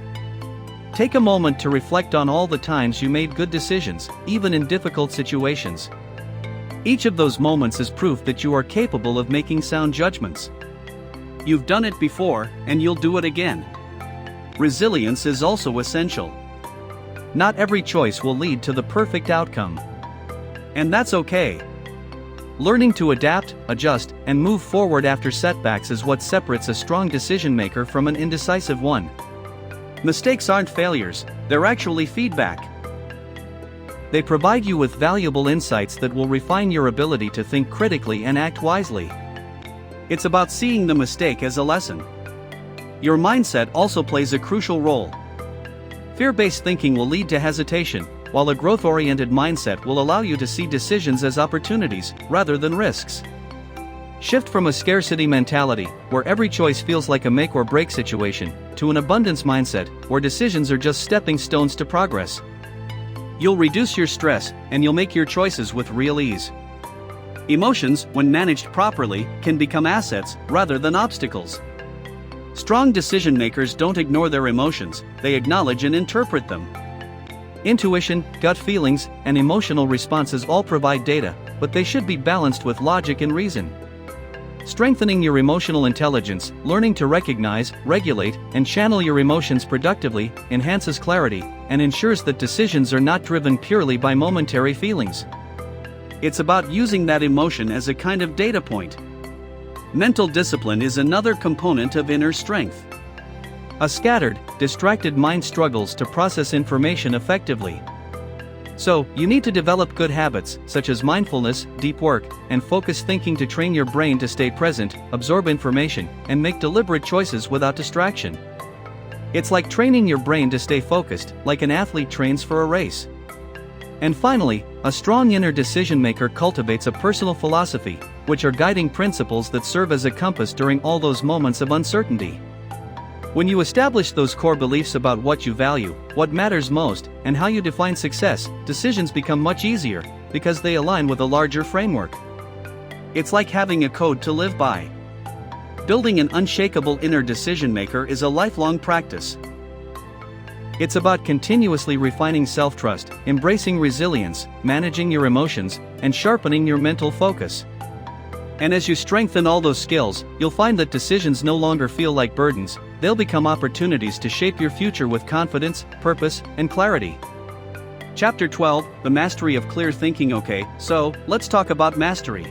Take a moment to reflect on all the times you made good decisions, even in difficult situations. Each of those moments is proof that you are capable of making sound judgments. You've done it before, and you'll do it again. Resilience is also essential. Not every choice will lead to the perfect outcome. And that's okay. Learning to adapt, adjust, and move forward after setbacks is what separates a strong decision maker from an indecisive one. Mistakes aren't failures, they're actually feedback. They provide you with valuable insights that will refine your ability to think critically and act wisely. It's about seeing the mistake as a lesson. Your mindset also plays a crucial role. Fear-based thinking will lead to hesitation, while a growth-oriented mindset will allow you to see decisions as opportunities, rather than risks. Shift from a scarcity mentality, where every choice feels like a make-or-break situation, to an abundance mindset, where decisions are just stepping stones to progress. You'll reduce your stress, and you'll make your choices with real ease. Emotions, when managed properly, can become assets, rather than obstacles. Strong decision makers don't ignore their emotions, they acknowledge and interpret them. Intuition, gut feelings, and emotional responses all provide data, but they should be balanced with logic and reason. Strengthening your emotional intelligence, learning to recognize, regulate, and channel your emotions productively, enhances clarity, and ensures that decisions are not driven purely by momentary feelings. It's about using that emotion as a kind of data point. Mental discipline is another component of inner strength. A scattered, distracted mind struggles to process information effectively. So, you need to develop good habits, such as mindfulness, deep work, and focused thinking to train your brain to stay present, absorb information, and make deliberate choices without distraction. It's like training your brain to stay focused, like an athlete trains for a race. And finally, a strong inner decision maker cultivates a personal philosophy, which are guiding principles that serve as a compass during all those moments of uncertainty. When you establish those core beliefs about what you value, what matters most, and how you define success, decisions become much easier, because they align with a larger framework. It's like having a code to live by. Building an unshakable inner decision maker is a lifelong practice. It's about continuously refining self-trust, embracing resilience, managing your emotions, and sharpening your mental focus. And as you strengthen all those skills, you'll find that decisions no longer feel like burdens, they'll become opportunities to shape your future with confidence, purpose, and clarity. Chapter 12, The Mastery of Clear Thinking. Okay, so, let's talk about mastery.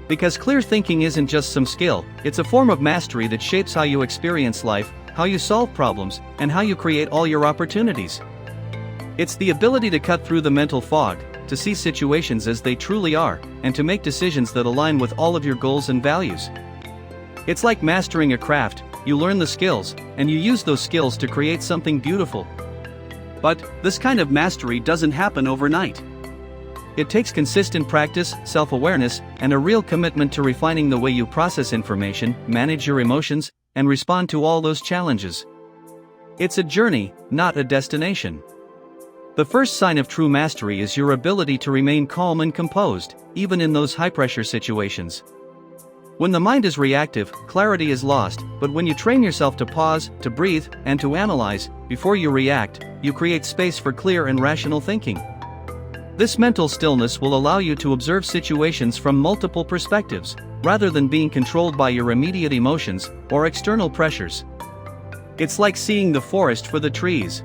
Because clear thinking isn't just some skill, it's a form of mastery that shapes how you experience life, how you solve problems, and how you create all your opportunities. It's the ability to cut through the mental fog, to see situations as they truly are, and to make decisions that align with all of your goals and values. It's like mastering a craft. You learn the skills, and you use those skills to create something beautiful. But, this kind of mastery doesn't happen overnight. It takes consistent practice, self-awareness, and a real commitment to refining the way you process information, manage your emotions, and respond to all those challenges. It's a journey, not a destination. The first sign of true mastery is your ability to remain calm and composed, even in those high-pressure situations. When the mind is reactive, clarity is lost, but when you train yourself to pause, to breathe, and to analyze, before you react, you create space for clear and rational thinking. This mental stillness will allow you to observe situations from multiple perspectives, rather than being controlled by your immediate emotions or external pressures. It's like seeing the forest for the trees.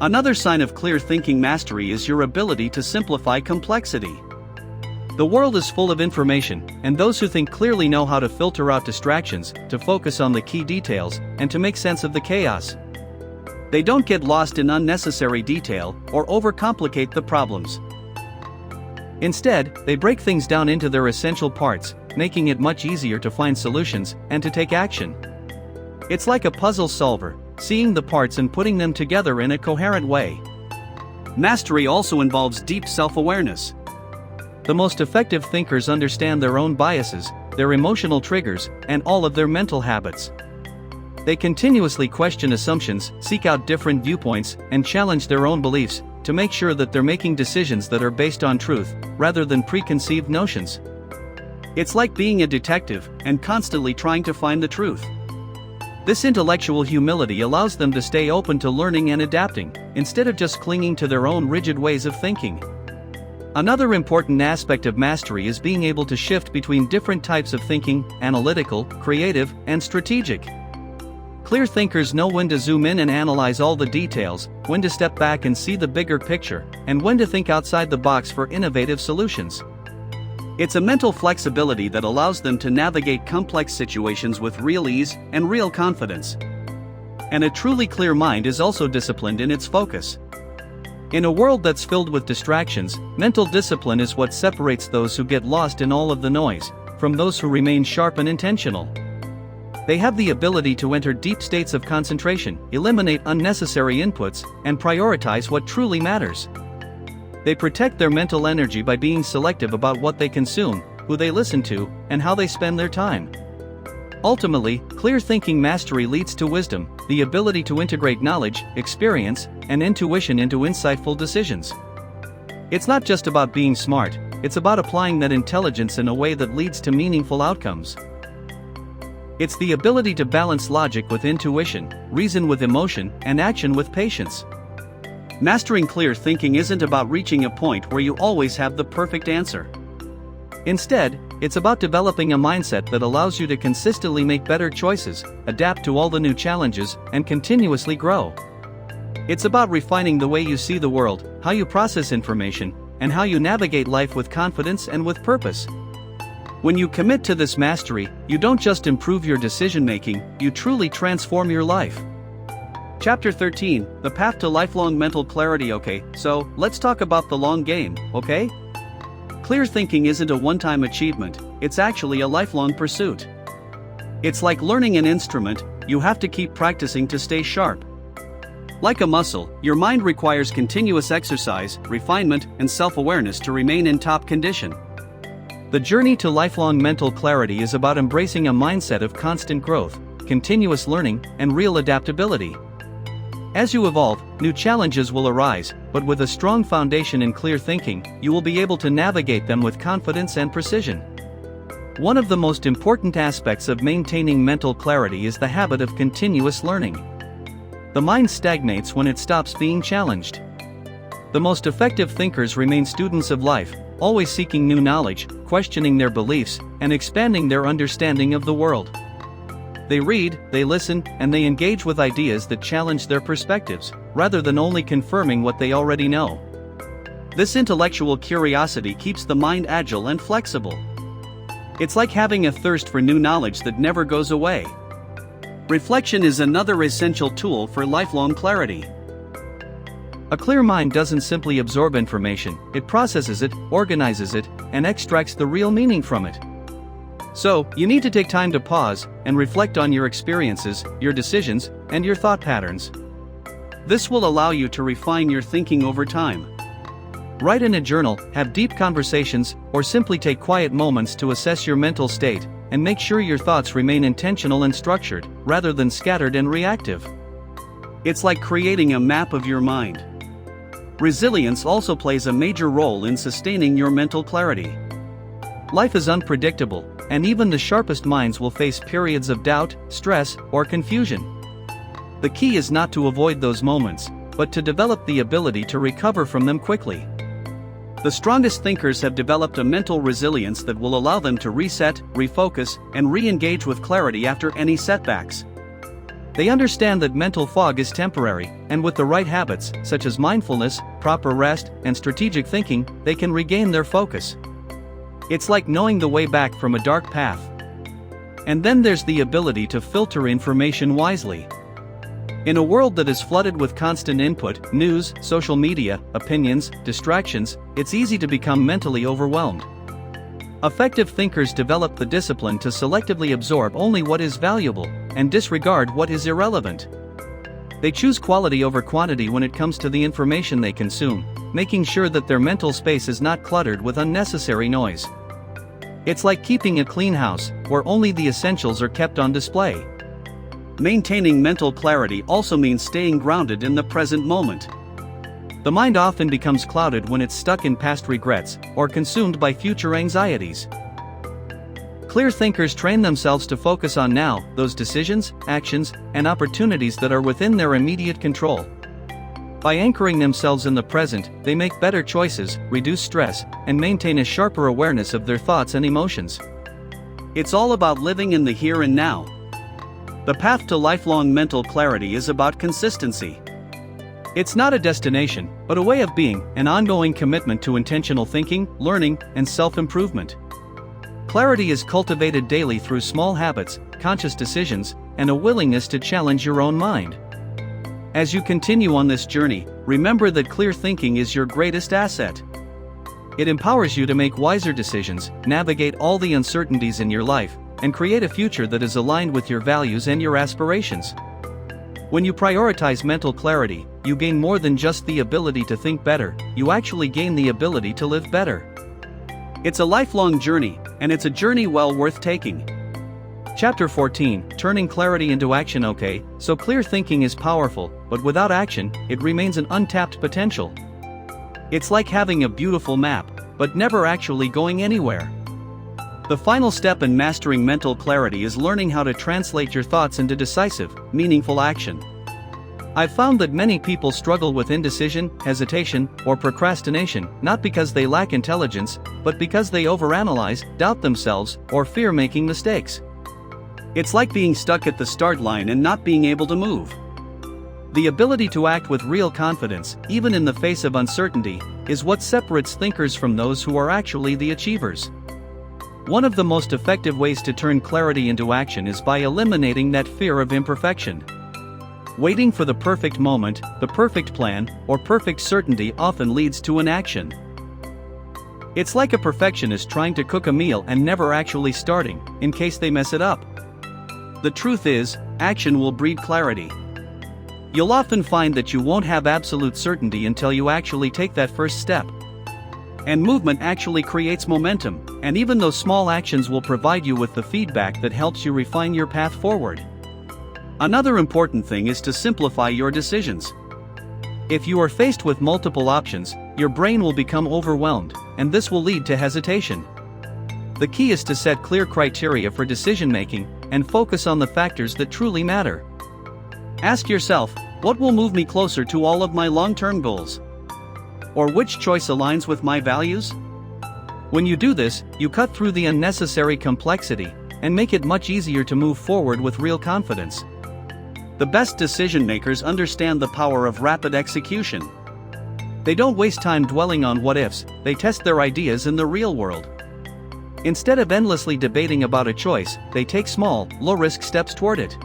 Another sign of clear thinking mastery is your ability to simplify complexity. The world is full of information, and those who think clearly know how to filter out distractions, to focus on the key details, and to make sense of the chaos. They don't get lost in unnecessary detail or overcomplicate the problems. Instead, they break things down into their essential parts, making it much easier to find solutions and to take action. It's like a puzzle solver, seeing the parts and putting them together in a coherent way. Mastery also involves deep self-awareness. The most effective thinkers understand their own biases, their emotional triggers, and all of their mental habits. They continuously question assumptions, seek out different viewpoints, and challenge their own beliefs, to make sure that they're making decisions that are based on truth, rather than preconceived notions. It's like being a detective, and constantly trying to find the truth. This intellectual humility allows them to stay open to learning and adapting, instead of just clinging to their own rigid ways of thinking. Another important aspect of mastery is being able to shift between different types of thinking: analytical, creative, and strategic. Clear thinkers know when to zoom in and analyze all the details, when to step back and see the bigger picture, and when to think outside the box for innovative solutions. It's a mental flexibility that allows them to navigate complex situations with real ease and real confidence. And a truly clear mind is also disciplined in its focus. In a world that's filled with distractions, mental discipline is what separates those who get lost in all of the noise, from those who remain sharp and intentional. They have the ability to enter deep states of concentration, eliminate unnecessary inputs, and prioritize what truly matters. They protect their mental energy by being selective about what they consume, who they listen to, and how they spend their time. Ultimately, clear thinking mastery leads to wisdom, the ability to integrate knowledge, experience, and intuition into insightful decisions. It's not just about being smart, it's about applying that intelligence in a way that leads to meaningful outcomes. It's the ability to balance logic with intuition, reason with emotion, and action with patience. Mastering clear thinking isn't about reaching a point where you always have the perfect answer. Instead, it's about developing a mindset that allows you to consistently make better choices, adapt to all the new challenges, and continuously grow. It's about refining the way you see the world, how you process information, and how you navigate life with confidence and with purpose. When you commit to this mastery, you don't just improve your decision-making, you truly transform your life. Chapter 13, The Path to Lifelong Mental Clarity. Okay, so let's talk about the long game, okay? Clear thinking isn't a one-time achievement, it's actually a lifelong pursuit. It's like learning an instrument, you have to keep practicing to stay sharp. Like a muscle, your mind requires continuous exercise, refinement, and self-awareness to remain in top condition. The journey to lifelong mental clarity is about embracing a mindset of constant growth, continuous learning, and real adaptability. As you evolve, new challenges will arise, but with a strong foundation in clear thinking, you will be able to navigate them with confidence and precision. One of the most important aspects of maintaining mental clarity is the habit of continuous learning. The mind stagnates when it stops being challenged. The most effective thinkers remain students of life, always seeking new knowledge, questioning their beliefs, and expanding their understanding of the world. They read, they listen, and they engage with ideas that challenge their perspectives, rather than only confirming what they already know. This intellectual curiosity keeps the mind agile and flexible. It's like having a thirst for new knowledge that never goes away. Reflection is another essential tool for lifelong clarity. A clear mind doesn't simply absorb information, it processes it, organizes it, and extracts the real meaning from it. So, you need to take time to pause and reflect on your experiences, your decisions, and your thought patterns. This will allow you to refine your thinking over time. Write in a journal, have deep conversations, or simply take quiet moments to assess your mental state, and make sure your thoughts remain intentional and structured, rather than scattered and reactive. It's like creating a map of your mind. Resilience also plays a major role in sustaining your mental clarity. Life is unpredictable, and even the sharpest minds will face periods of doubt, stress, or confusion. The key is not to avoid those moments, but to develop the ability to recover from them quickly. The strongest thinkers have developed a mental resilience that will allow them to reset, refocus, and re-engage with clarity after any setbacks. They understand that mental fog is temporary, and with the right habits, such as mindfulness, proper rest, and strategic thinking, they can regain their focus. It's like knowing the way back from a dark path. And then there's the ability to filter information wisely. In a world that is flooded with constant input, news, social media, opinions, distractions, it's easy to become mentally overwhelmed. Effective thinkers develop the discipline to selectively absorb only what is valuable, and disregard what is irrelevant. They choose quality over quantity when it comes to the information they consume, making sure that their mental space is not cluttered with unnecessary noise. It's like keeping a clean house, where only the essentials are kept on display. Maintaining mental clarity also means staying grounded in the present moment. The mind often becomes clouded when it's stuck in past regrets, or consumed by future anxieties. Clear thinkers train themselves to focus on now, those decisions, actions, and opportunities that are within their immediate control. By anchoring themselves in the present, they make better choices, reduce stress, and maintain a sharper awareness of their thoughts and emotions. It's all about living in the here and now. The path to lifelong mental clarity is about consistency. It's not a destination, but a way of being, an ongoing commitment to intentional thinking, learning, and self-improvement. Clarity is cultivated daily through small habits, conscious decisions, and a willingness to challenge your own mind. As you continue on this journey, remember that clear thinking is your greatest asset. It empowers you to make wiser decisions, navigate all the uncertainties in your life, and create a future that is aligned with your values and your aspirations. When you prioritize mental clarity, you gain more than just the ability to think better, you actually gain the ability to live better. It's a lifelong journey, and it's a journey well worth taking. Chapter 14, Turning Clarity into Action. Okay, so clear thinking is powerful, but without action, it remains an untapped potential. It's like having a beautiful map, but never actually going anywhere. The final step in mastering mental clarity is learning how to translate your thoughts into decisive, meaningful action. I've found that many people struggle with indecision, hesitation, or procrastination, not because they lack intelligence, but because they overanalyze, doubt themselves, or fear making mistakes. It's like being stuck at the start line and not being able to move. The ability to act with real confidence, even in the face of uncertainty, is what separates thinkers from those who are actually the achievers. One of the most effective ways to turn clarity into action is by eliminating that fear of imperfection. Waiting for the perfect moment, the perfect plan, or perfect certainty often leads to inaction. It's like a perfectionist trying to cook a meal and never actually starting, in case they mess it up. The truth is, action will breed clarity. You'll often find that you won't have absolute certainty until you actually take that first step. And movement actually creates momentum, and even those small actions will provide you with the feedback that helps you refine your path forward. Another important thing is to simplify your decisions. If you are faced with multiple options, your brain will become overwhelmed, and this will lead to hesitation. The key is to set clear criteria for decision making and focus on the factors that truly matter. Ask yourself, what will move me closer to all of my long-term goals? Or which choice aligns with my values? When you do this, you cut through the unnecessary complexity and make it much easier to move forward with real confidence. The best decision makers understand the power of rapid execution. They don't waste time dwelling on what ifs, they test their ideas in the real world. Instead of endlessly debating about a choice, they take small, low-risk steps toward it.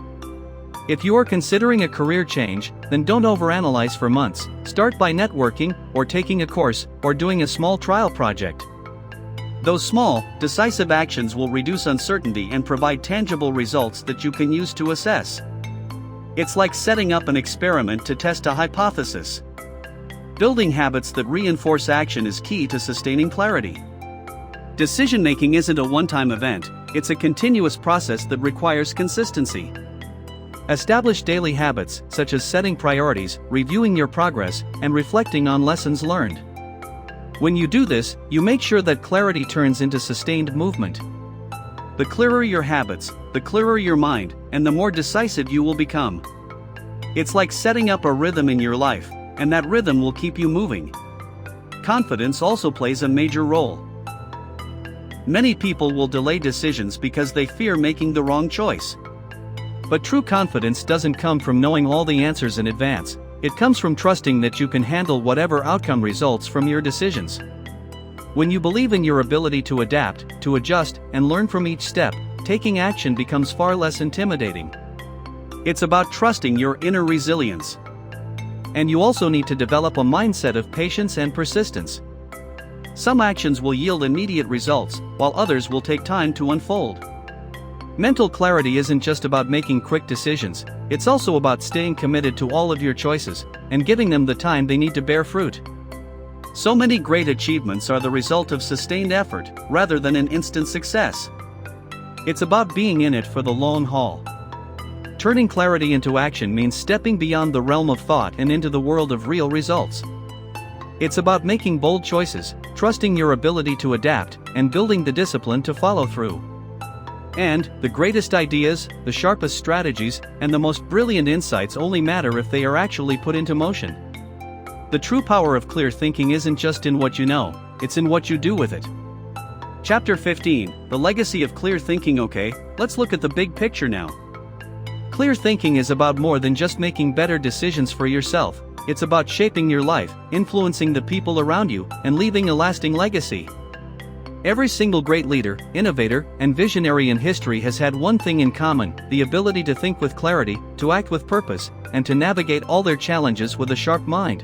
If you are considering a career change, then don't overanalyze for months. Start by networking, or taking a course, or doing a small trial project. Those small, decisive actions will reduce uncertainty and provide tangible results that you can use to assess. It's like setting up an experiment to test a hypothesis. Building habits that reinforce action is key to sustaining clarity. Decision-making isn't a one-time event, it's a continuous process that requires consistency. Establish daily habits, such as setting priorities, reviewing your progress, and reflecting on lessons learned. When you do this, you make sure that clarity turns into sustained movement. The clearer your habits, the clearer your mind, and the more decisive you will become. It's like setting up a rhythm in your life, and that rhythm will keep you moving. Confidence also plays a major role. Many people will delay decisions because they fear making the wrong choice. But true confidence doesn't come from knowing all the answers in advance, it comes from trusting that you can handle whatever outcome results from your decisions. When you believe in your ability to adapt, to adjust, and learn from each step, taking action becomes far less intimidating. It's about trusting your inner resilience. And you also need to develop a mindset of patience and persistence. Some actions will yield immediate results, while others will take time to unfold. Mental clarity isn't just about making quick decisions, it's also about staying committed to all of your choices, and giving them the time they need to bear fruit. So many great achievements are the result of sustained effort, rather than an instant success. It's about being in it for the long haul. Turning clarity into action means stepping beyond the realm of thought and into the world of real results. It's about making bold choices, trusting your ability to adapt, and building the discipline to follow through. And, the greatest ideas, the sharpest strategies, and the most brilliant insights only matter if they are actually put into motion. The true power of clear thinking isn't just in what you know, it's in what you do with it. Chapter 15, The Legacy of Clear Thinking. Okay, let's look at the big picture now. Clear thinking is about more than just making better decisions for yourself, it's about shaping your life, influencing the people around you, and leaving a lasting legacy. Every single great leader, innovator, and visionary in history has had one thing in common: the ability to think with clarity, to act with purpose, and to navigate all their challenges with a sharp mind.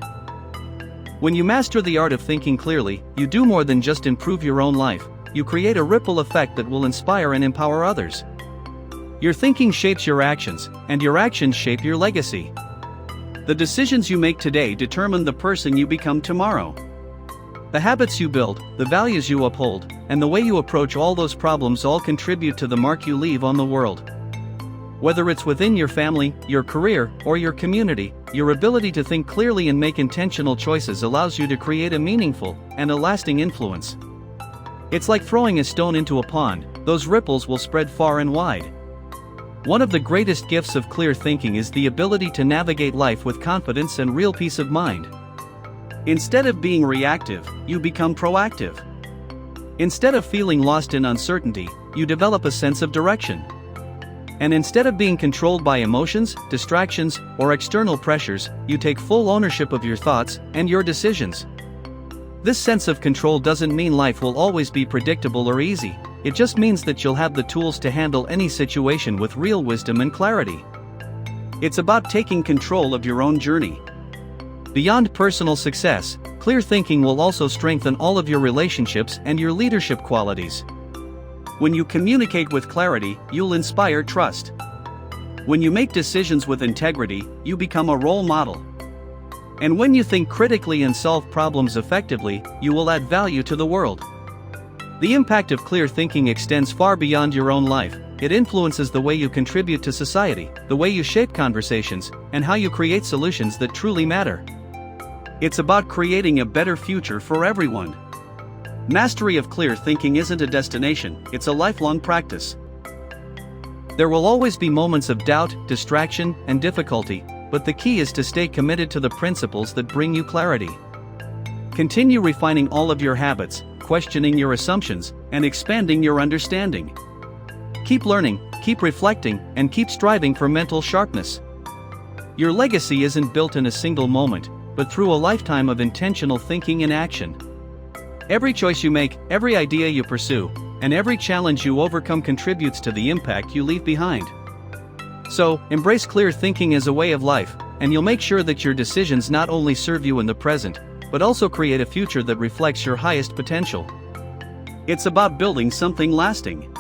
When you master the art of thinking clearly, you do more than just improve your own life, you create a ripple effect that will inspire and empower others. Your thinking shapes your actions, and your actions shape your legacy. The decisions you make today determine the person you become tomorrow. The habits you build, the values you uphold, and the way you approach all those problems all contribute to the mark you leave on the world. Whether it's within your family, your career, or your community, your ability to think clearly and make intentional choices allows you to create a meaningful and a lasting influence. It's like throwing a stone into a pond, those ripples will spread far and wide. One of the greatest gifts of clear thinking is the ability to navigate life with confidence and real peace of mind. Instead of being reactive, you become proactive. Instead of feeling lost in uncertainty, you develop a sense of direction. And instead of being controlled by emotions, distractions, or external pressures, you take full ownership of your thoughts and your decisions. This sense of control doesn't mean life will always be predictable or easy, it just means that you'll have the tools to handle any situation with real wisdom and clarity. It's about taking control of your own journey. Beyond personal success, clear thinking will also strengthen all of your relationships and your leadership qualities. When you communicate with clarity, you'll inspire trust. When you make decisions with integrity, you become a role model. And when you think critically and solve problems effectively, you will add value to the world. The impact of clear thinking extends far beyond your own life. It influences the way you contribute to society, the way you shape conversations, and how you create solutions that truly matter. It's about creating a better future for everyone. Mastery of clear thinking isn't a destination, it's a lifelong practice. There will always be moments of doubt, distraction, and difficulty, but the key is to stay committed to the principles that bring you clarity. Continue refining all of your habits, questioning your assumptions, and expanding your understanding. Keep learning, keep reflecting, and keep striving for mental sharpness. Your legacy isn't built in a single moment, but through a lifetime of intentional thinking and action. Every choice you make, every idea you pursue, and every challenge you overcome contributes to the impact you leave behind. So, embrace clear thinking as a way of life, and you'll make sure that your decisions not only serve you in the present, but also create a future that reflects your highest potential. It's about building something lasting.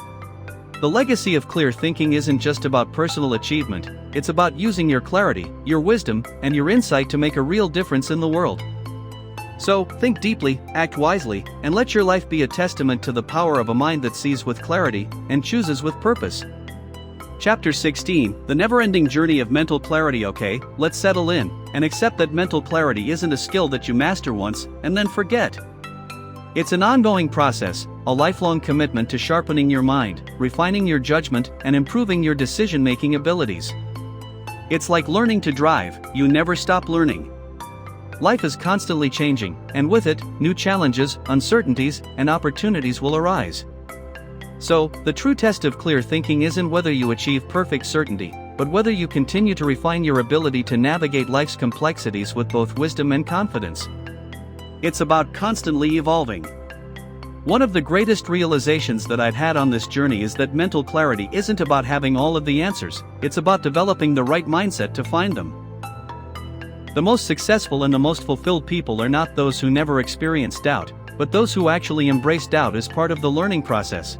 The legacy of clear thinking isn't just about personal achievement, it's about using your clarity, your wisdom, and your insight to make a real difference in the world. So, think deeply, act wisely, and let your life be a testament to the power of a mind that sees with clarity and chooses with purpose. Chapter 16, The Never-Ending Journey of Mental Clarity. Okay, let's settle in, and accept that mental clarity isn't a skill that you master once, and then forget. It's an ongoing process, a lifelong commitment to sharpening your mind, refining your judgment, and improving your decision-making abilities. It's like learning to drive, you never stop learning. Life is constantly changing, and with it, new challenges, uncertainties, and opportunities will arise. So, the true test of clear thinking isn't whether you achieve perfect certainty, but whether you continue to refine your ability to navigate life's complexities with both wisdom and confidence. It's about constantly evolving. One of the greatest realizations that I've had on this journey is that mental clarity isn't about having all of the answers, it's about developing the right mindset to find them. The most successful and the most fulfilled people are not those who never experience doubt, but those who actually embrace doubt as part of the learning process.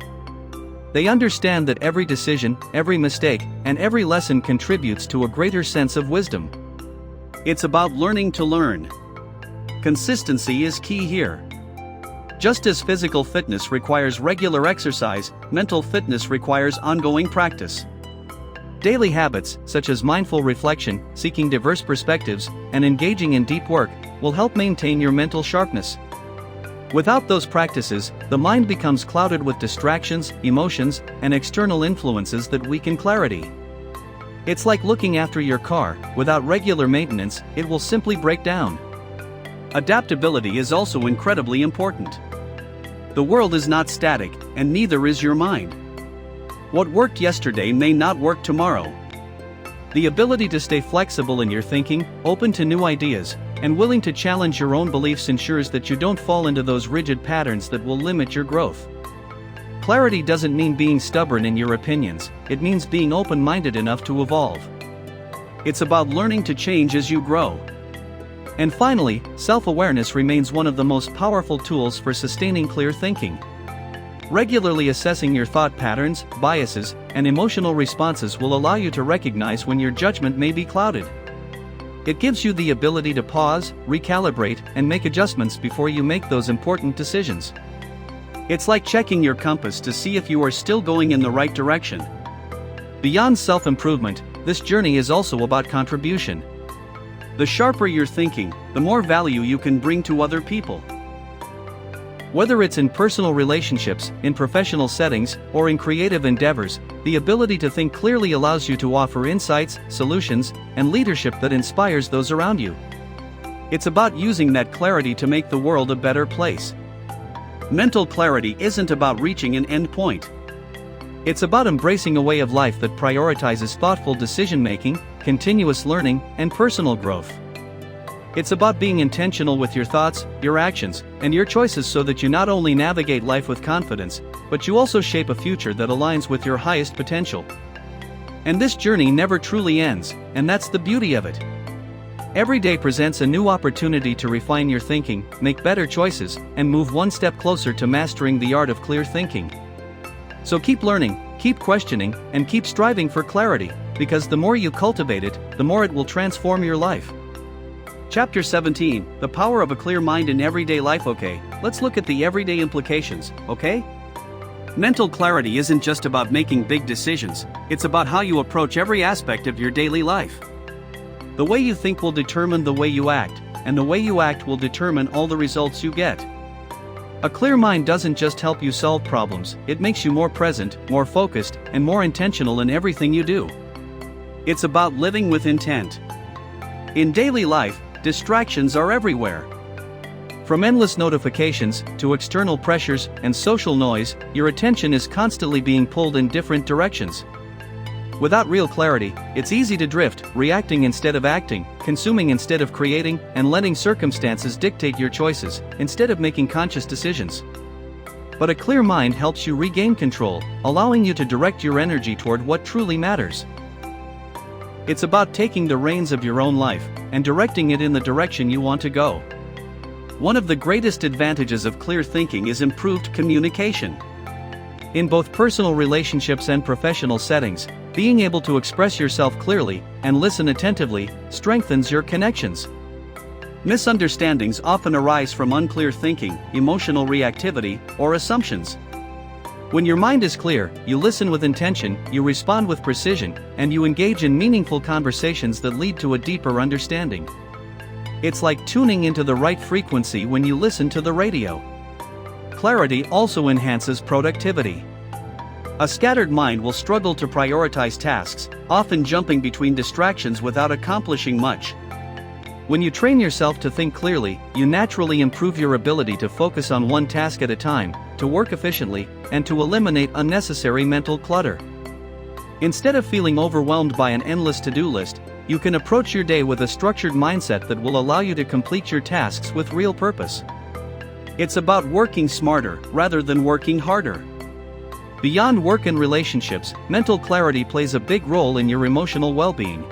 They understand that every decision, every mistake, and every lesson contributes to a greater sense of wisdom. It's about learning to learn. Consistency is key here. Just as physical fitness requires regular exercise, mental fitness requires ongoing practice. Daily habits, such as mindful reflection, seeking diverse perspectives, and engaging in deep work, will help maintain your mental sharpness. Without those practices, the mind becomes clouded with distractions, emotions, and external influences that weaken clarity. It's like looking after your car. Without regular maintenance, it will simply break down. Adaptability is also incredibly important. The world is not static, and neither is your mind. What worked yesterday may not work tomorrow. The ability to stay flexible in your thinking, open to new ideas, and willing to challenge your own beliefs ensures that you don't fall into those rigid patterns that will limit your growth. Clarity doesn't mean being stubborn in your opinions, it means being open-minded enough to evolve. It's about learning to change as you grow. And finally, self-awareness remains one of the most powerful tools for sustaining clear thinking. Regularly assessing your thought patterns, biases, and emotional responses will allow you to recognize when your judgment may be clouded. It gives you the ability to pause, recalibrate, and make adjustments before you make those important decisions. It's like checking your compass to see if you are still going in the right direction. Beyond self-improvement, this journey is also about contribution. The sharper your thinking, the more value you can bring to other people. Whether it's in personal relationships, in professional settings, or in creative endeavors, the ability to think clearly allows you to offer insights, solutions, and leadership that inspires those around you. It's about using that clarity to make the world a better place. Mental clarity isn't about reaching an end point. It's about embracing a way of life that prioritizes thoughtful decision-making, continuous learning, and personal growth. It's about being intentional with your thoughts, your actions, and your choices so that you not only navigate life with confidence, but you also shape a future that aligns with your highest potential. And this journey never truly ends, and that's the beauty of it. Every day presents a new opportunity to refine your thinking, make better choices, and move one step closer to mastering the art of clear thinking. So keep learning, keep questioning, and keep striving for clarity, because the more you cultivate it, the more it will transform your life. Chapter 17, The Power of a Clear Mind in Everyday Life. Okay, let's look at the everyday implications, okay? Mental clarity isn't just about making big decisions, it's about how you approach every aspect of your daily life. The way you think will determine the way you act, and the way you act will determine all the results you get. A clear mind doesn't just help you solve problems, it makes you more present, more focused, and more intentional in everything you do. It's about living with intent. In daily life, distractions are everywhere. From endless notifications to external pressures and social noise, your attention is constantly being pulled in different directions. Without real clarity, it's easy to drift, reacting instead of acting, consuming instead of creating, and letting circumstances dictate your choices, instead of making conscious decisions. But a clear mind helps you regain control, allowing you to direct your energy toward what truly matters. It's about taking the reins of your own life, and directing it in the direction you want to go. One of the greatest advantages of clear thinking is improved communication. In both personal relationships and professional settings, being able to express yourself clearly and listen attentively strengthens your connections. Misunderstandings often arise from unclear thinking, emotional reactivity, or assumptions. When your mind is clear, you listen with intention, you respond with precision, and you engage in meaningful conversations that lead to a deeper understanding. It's like tuning into the right frequency when you listen to the radio. Clarity also enhances productivity. A scattered mind will struggle to prioritize tasks, often jumping between distractions without accomplishing much. When you train yourself to think clearly, you naturally improve your ability to focus on one task at a time, to work efficiently, and to eliminate unnecessary mental clutter. Instead of feeling overwhelmed by an endless to-do list, you can approach your day with a structured mindset that will allow you to complete your tasks with real purpose. It's about working smarter rather than working harder. Beyond work and relationships, mental clarity plays a big role in your emotional well-being.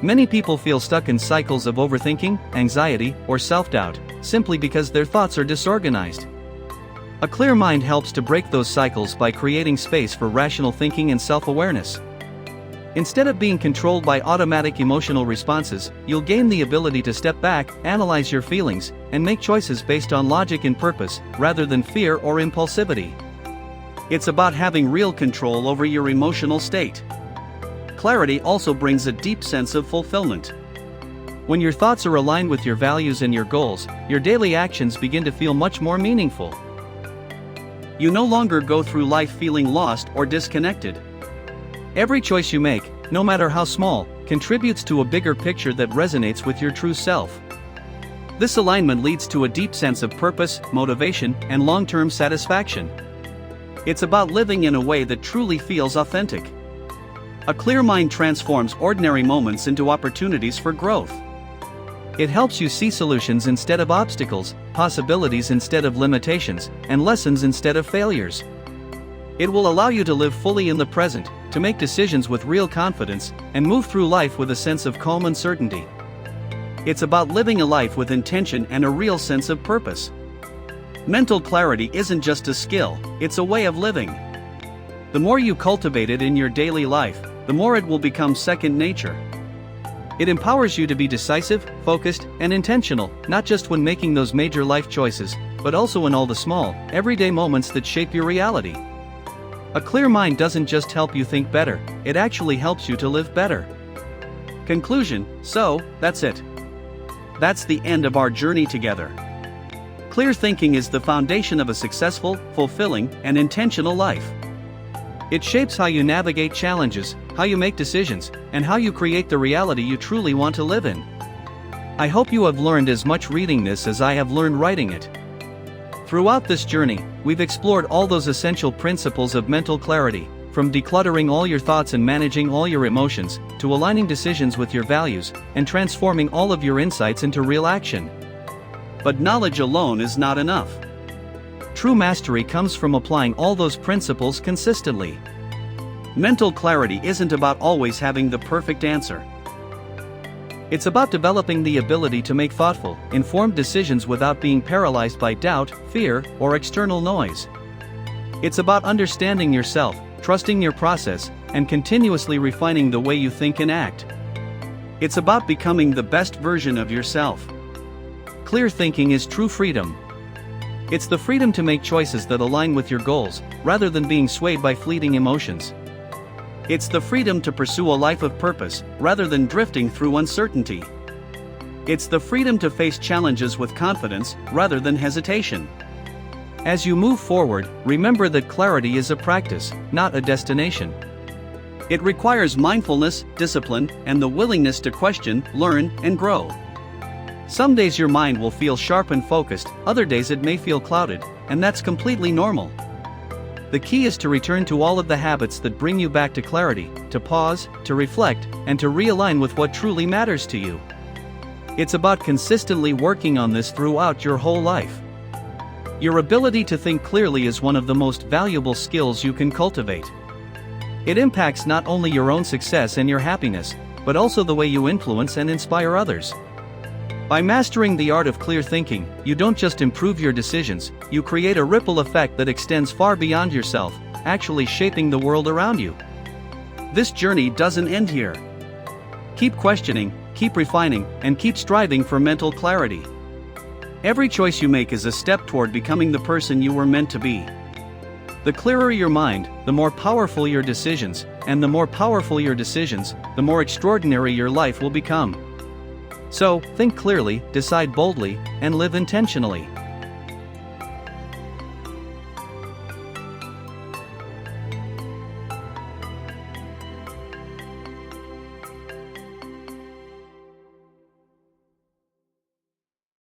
Many people feel stuck in cycles of overthinking, anxiety, or self-doubt, simply because their thoughts are disorganized. A clear mind helps to break those cycles by creating space for rational thinking and self-awareness. Instead of being controlled by automatic emotional responses, you'll gain the ability to step back, analyze your feelings, and make choices based on logic and purpose, rather than fear or impulsivity. It's about having real control over your emotional state. Clarity also brings a deep sense of fulfillment. When your thoughts are aligned with your values and your goals, your daily actions begin to feel much more meaningful. You no longer go through life feeling lost or disconnected. Every choice you make, no matter how small, contributes to a bigger picture that resonates with your true self. This alignment leads to a deep sense of purpose, motivation, and long-term satisfaction. It's about living in a way that truly feels authentic. A clear mind transforms ordinary moments into opportunities for growth. It helps you see solutions instead of obstacles, possibilities instead of limitations, and lessons instead of failures. It will allow you to live fully in the present, to make decisions with real confidence, and move through life with a sense of calm and certainty. It's about living a life with intention and a real sense of purpose. Mental clarity isn't just a skill, it's a way of living. The more you cultivate it in your daily life, the more it will become second nature. It empowers you to be decisive, focused, and intentional, not just when making those major life choices, but also in all the small, everyday moments that shape your reality. A clear mind doesn't just help you think better, it actually helps you to live better. Conclusion: so, that's it. That's the end of our journey together. Clear thinking is the foundation of a successful, fulfilling, and intentional life. It shapes how you navigate challenges, how you make decisions, and how you create the reality you truly want to live in. I hope you have learned as much reading this as I have learned writing it. Throughout this journey, we've explored all those essential principles of mental clarity, from decluttering all your thoughts and managing all your emotions, to aligning decisions with your values, and transforming all of your insights into real action. But knowledge alone is not enough. True mastery comes from applying all those principles consistently. Mental clarity isn't about always having the perfect answer. It's about developing the ability to make thoughtful, informed decisions without being paralyzed by doubt, fear, or external noise. It's about understanding yourself, trusting your process, and continuously refining the way you think and act. It's about becoming the best version of yourself. Clear thinking is true freedom. It's the freedom to make choices that align with your goals, rather than being swayed by fleeting emotions. It's the freedom to pursue a life of purpose, rather than drifting through uncertainty. It's the freedom to face challenges with confidence, rather than hesitation. As you move forward, remember that clarity is a practice, not a destination. It requires mindfulness, discipline, and the willingness to question, learn, and grow. Some days your mind will feel sharp and focused, other days it may feel clouded, and that's completely normal. The key is to return to all of the habits that bring you back to clarity, to pause, to reflect, and to realign with what truly matters to you. It's about consistently working on this throughout your whole life. Your ability to think clearly is one of the most valuable skills you can cultivate. It impacts not only your own success and your happiness, but also the way you influence and inspire others. By mastering the art of clear thinking, you don't just improve your decisions, you create a ripple effect that extends far beyond yourself, actually shaping the world around you. This journey doesn't end here. Keep questioning, keep refining, and keep striving for mental clarity. Every choice you make is a step toward becoming the person you were meant to be. The clearer your mind, the more powerful your decisions, and the more powerful your decisions, the more extraordinary your life will become. So, think clearly, decide boldly, and live intentionally.